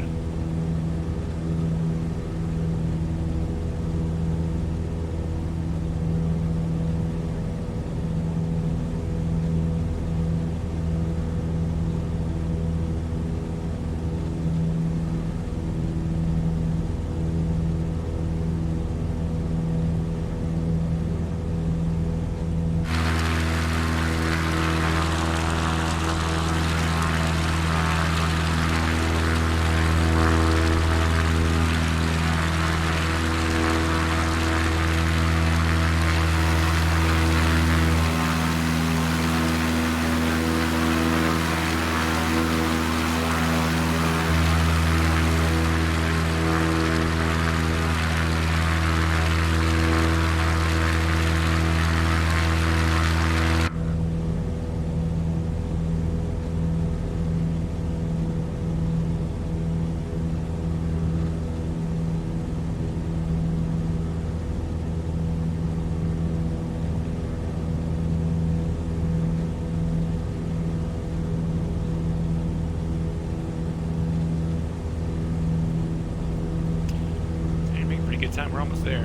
S1: Good time, we're almost there.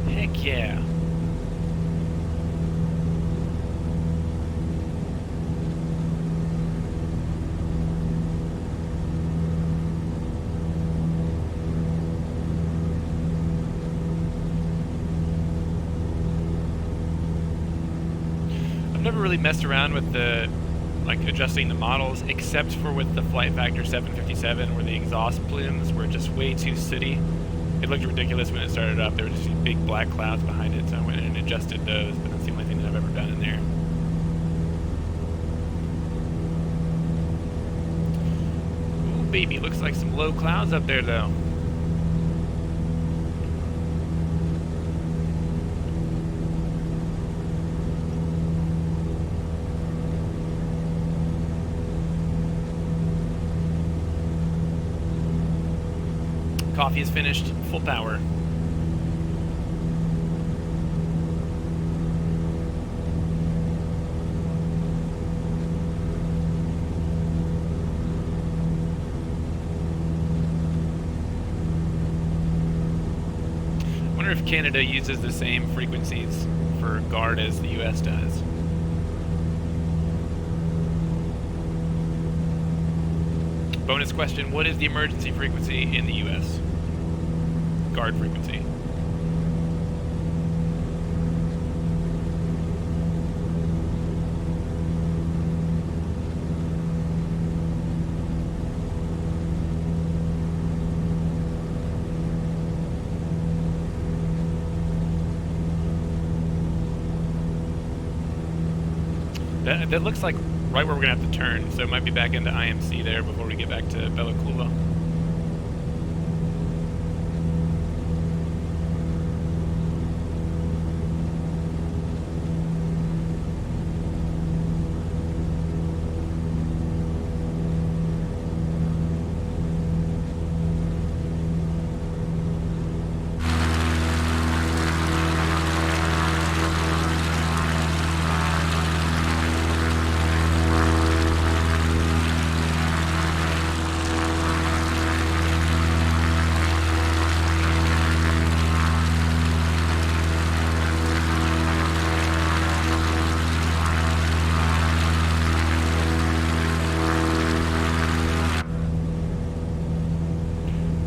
S1: Heck yeah. I've never really messed around with the adjusting the models, except for with the Flight Factor 757, where the exhaust plumes were just way too sooty. It looked ridiculous when it started up. There were just these big black clouds behind it, so I went in and adjusted those, but that's the only thing that I've ever done in there. Ooh, baby, looks like some low clouds up there, though. Coffee is finished, full power. I wonder if Canada uses the same frequencies for guard as the US does. Bonus question, what is the emergency frequency in the US? Guard frequency. That looks like right where we're going to have to turn, so it might be back into IMC there before we get back to Bella Coola.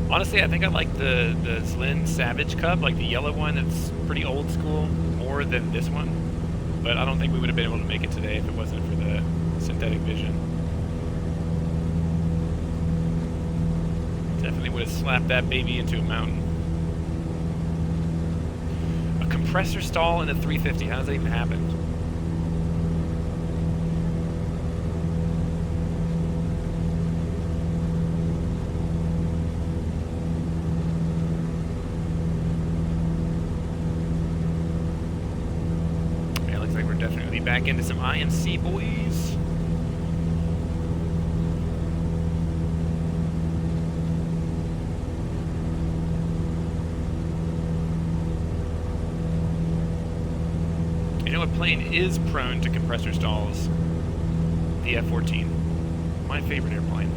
S1: Honestly, I think I like the Zlin Savage Cup, like the yellow one that's pretty old school, more than this one. But I don't think we would have been able to make it today if it wasn't for the synthetic vision. Definitely would have slapped that baby into a mountain. A compressor stall in a 350, how does that even happen? Definitely back into some IMC, boys. You know what plane is prone to compressor stalls? The F-14. My favorite airplane.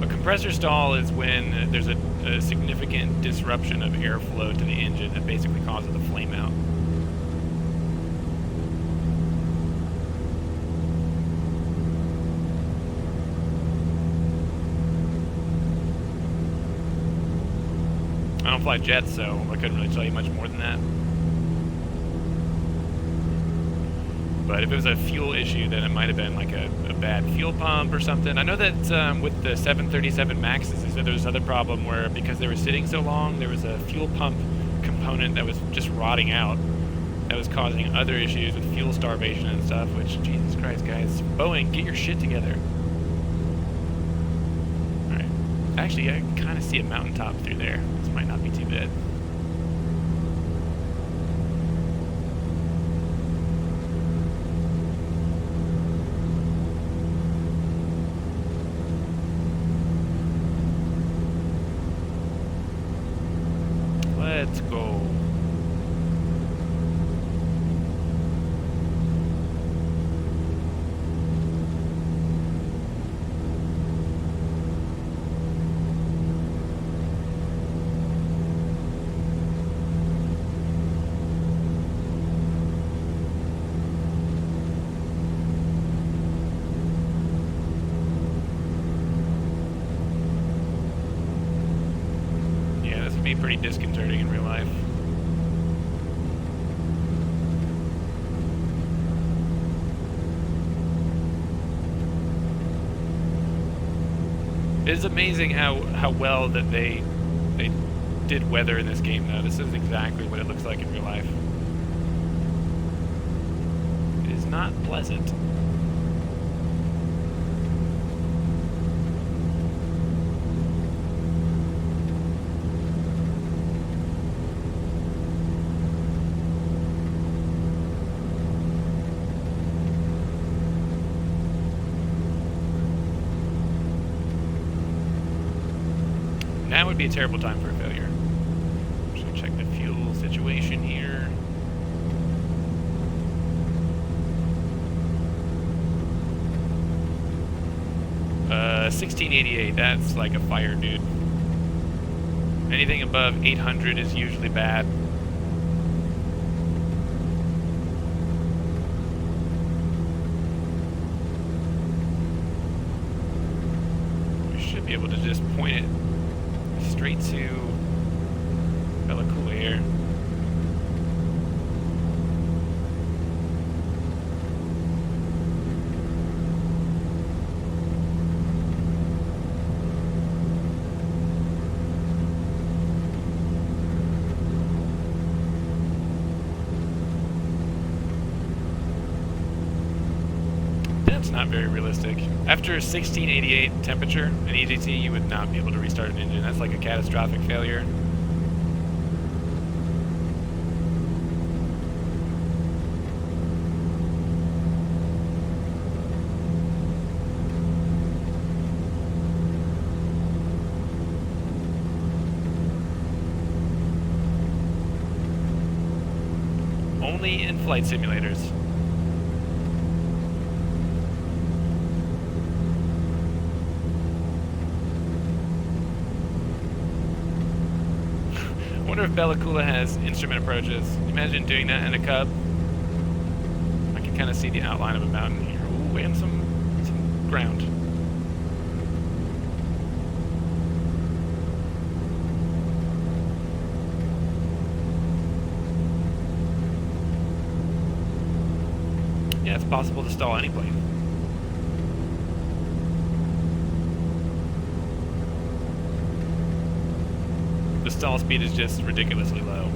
S1: Compressor stall is when there's a significant disruption of airflow to the engine that basically causes a flame out. I don't fly jets, so I couldn't really tell you much more than that. But if it was a fuel issue, then it might have been like a bad fuel pump or something. I know that with the 737 Maxes, they said there was another problem where because they were sitting so long, there was a fuel pump component that was just rotting out. That was causing other issues with fuel starvation and stuff, which, Jesus Christ, guys. Boeing, get your shit together. Alright. Actually, I can kind of see a mountaintop through there. This might not be too bad. Let's go. pretty disconcerting in real life. It is amazing how well that they did weather in this game, though. This is exactly what it looks like in real life. It is not pleasant. Now would be a terrible time for a failure. So check the fuel situation here. Uh, 1688, that's like a fire, dude. Anything above 800 is usually bad. We should be able to just point it straight to Belacula here. That's not very realistic. After 1688 temperature and EGT, you would not be able to restart an engine. That's like a catastrophic failure. Only in flight simulators. I wonder if Belacula has instrument approaches. Imagine doing that in a Cub. I can kind of see the outline of a mountain here. Ooh, and some ground. Yeah, it's possible to stall any plane. The stall speed is just ridiculously low.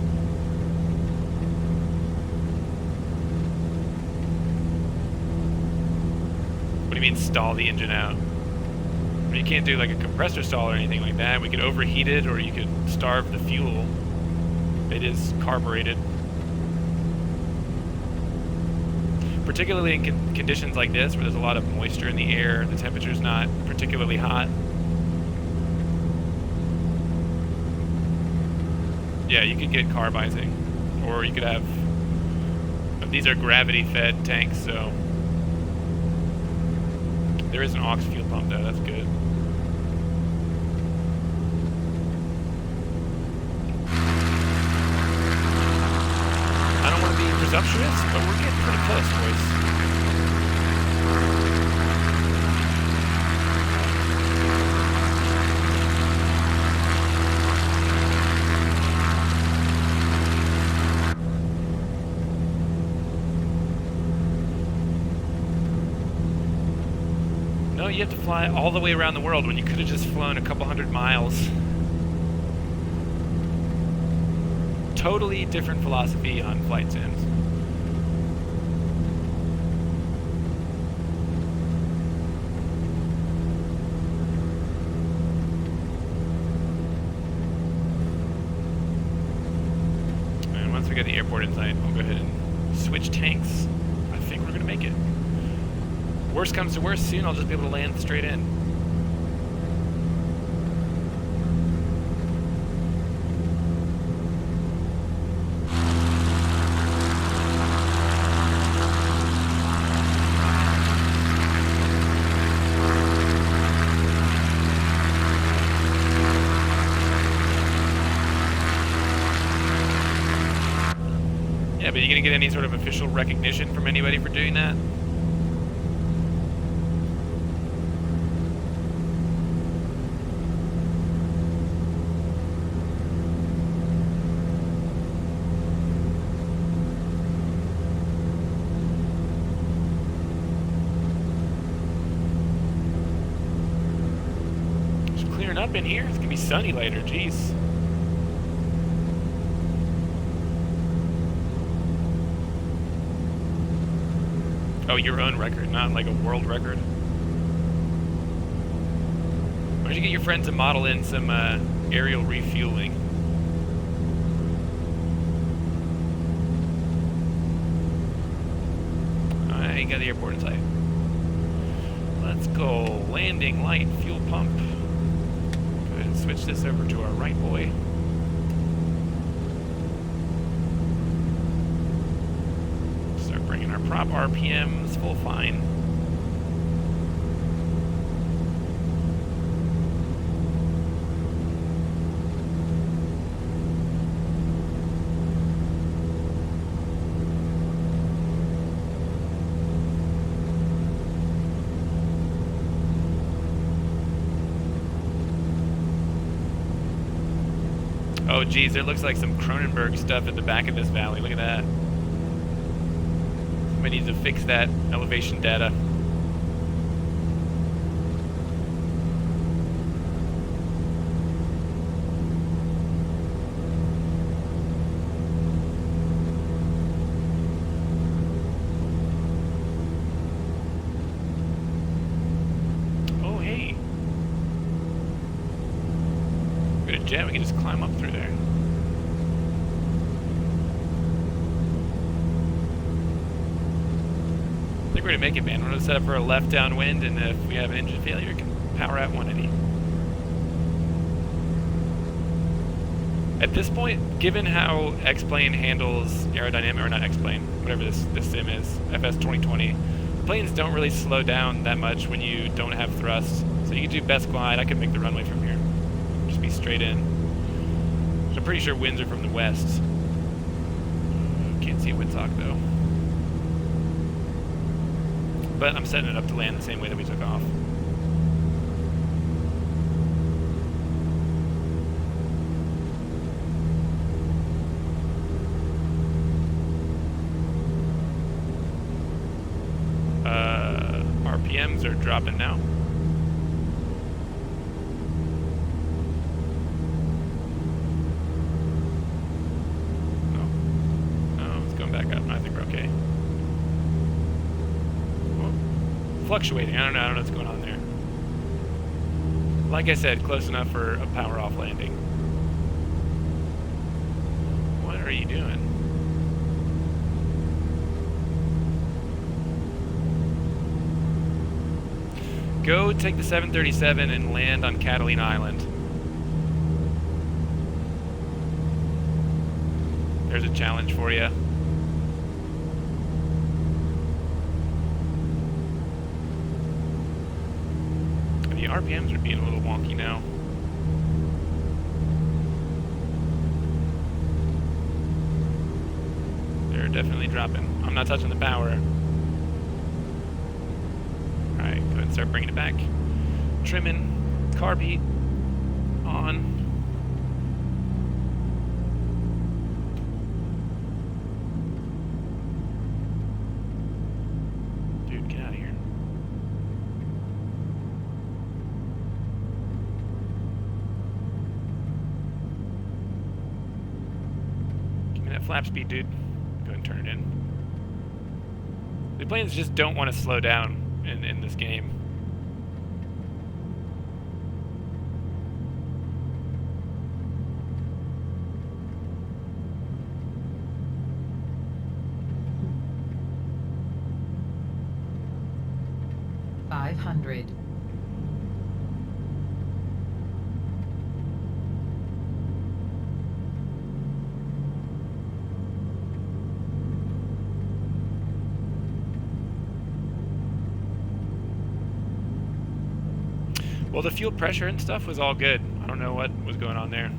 S1: What do you mean stall the engine out? I mean, you can't do like a compressor stall or anything like that. We could overheat it, or you could starve the fuel. It is carbureted. Particularly in conditions like this, where there's a lot of moisture in the air, the temperature's not particularly hot. Yeah, you could get carbizing, or you could have, these are gravity-fed tanks, so there is an aux fuel pump though, that's good. I don't want to be presumptuous, but we're getting pretty close, boys. No, you have to fly all the way around the world when you could have just flown a couple hundred miles. Totally different philosophy on flight sims. And once we get the airport in sight, we'll go ahead and switch tanks. I think we're going to make it. Worst comes to worst, soon I'll just be able to land straight in. Yeah, but are you going to get any sort of official recognition from anybody for doing that? up in here? It's gonna be sunny later, jeez. Oh, your own record, not like a world record. Why don't you get your friend to model in some aerial refueling? I got the airport in sight. Let's go. Landing light fuel pump. Go ahead and switch this over to our right boy. Start bringing our prop RPMs full fine. Oh geez, there looks like some Cronenberg stuff at the back of this valley. Look at that. Somebody needs to fix that elevation data. Oh hey. We got a jet, we can just climb up through there. I think we're gonna make it, man. We're gonna set up for a left downwind, and if we have an engine failure, we can power at 180. At this point, given how X-Plane handles aerodynamic, or not X-Plane, whatever this sim is, FS 2020, the planes don't really slow down that much when you don't have thrust. So you can do best glide. I can make the runway from here. Just be straight in. So I'm pretty sure winds are from the west. Can't see a windsock though. But I'm setting it up to land the same way that we took off. RPMs are dropping now. Oh, it's going back up. I think we're okay. Fluctuating. I don't know what's going on there. Like I said, close enough for a power off landing. What are you doing? Go take the 737 and land on Catalina Island. There's a challenge for you. The RPMs are being a little wonky now. They're definitely dropping. I'm not touching the power. Alright, go ahead and start bringing it back. Trimming, carb heat on. Dude, get out of here. Give me that flap speed, dude. Go ahead and turn it in. The planes just don't want to slow down in this game.
S2: $500.
S1: Well, the fuel pressure and stuff was all good. I don't know what was going on there.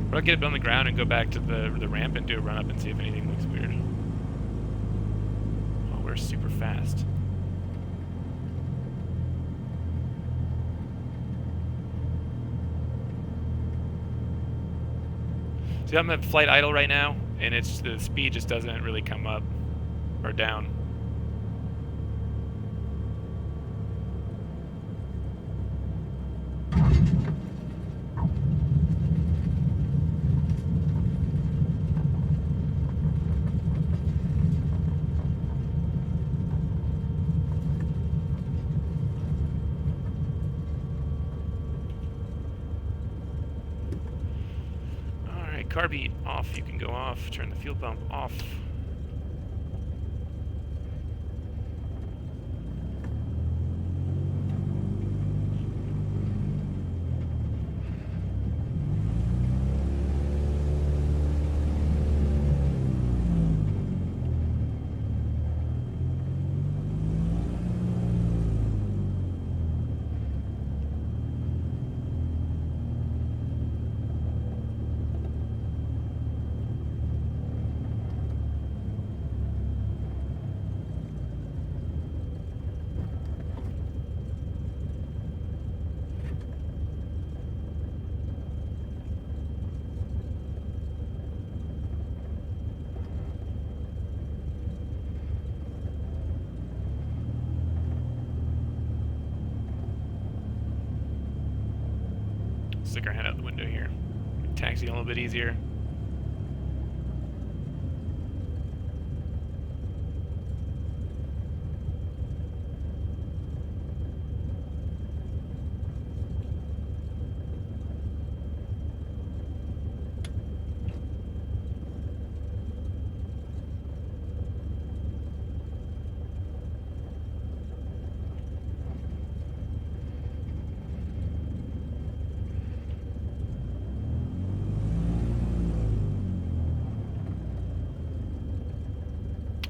S1: But I'll get it on the ground and go back to the ramp and do a run up and see if anything looks weird. Oh, we're super fast. See, I'm at flight idle right now, and it's the speed just doesn't really come up or down. Alright, carb off. You can go off. Turn the fuel pump off. Stick our head out the window here. Taxi a little bit easier.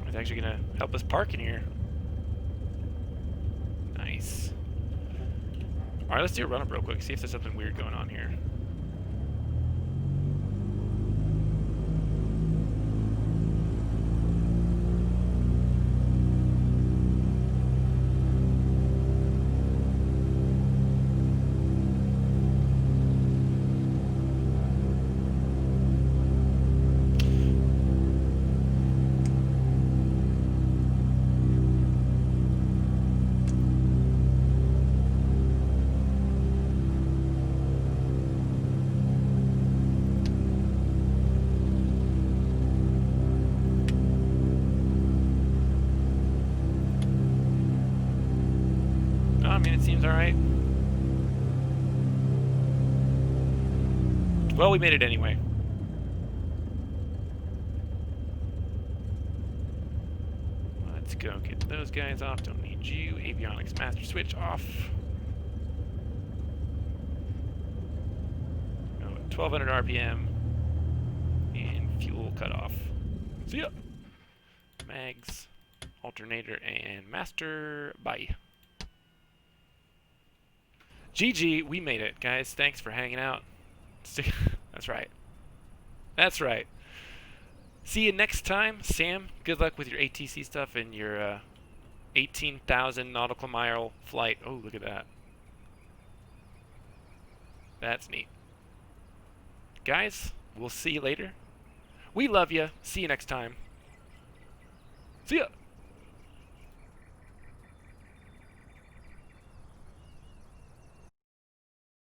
S1: It's actually gonna help us park in here. Nice. Alright, let's do a run-up real quick, see if there's something weird going on here. No, I mean, it seems alright. Well, we made it anyway. Let's go get those guys off. Don't need you. Avionics master switch off. Go at 1200 RPM. And fuel cut off. See ya. Mags, alternator, and master. Bye. GG, we made it, guys. Thanks for hanging out. That's right. That's right. See you next time. Sam, good luck with your ATC stuff and your 18,000 nautical mile flight. Oh, look at that. That's neat. Guys, we'll see you later. We love you. See you next time. See ya.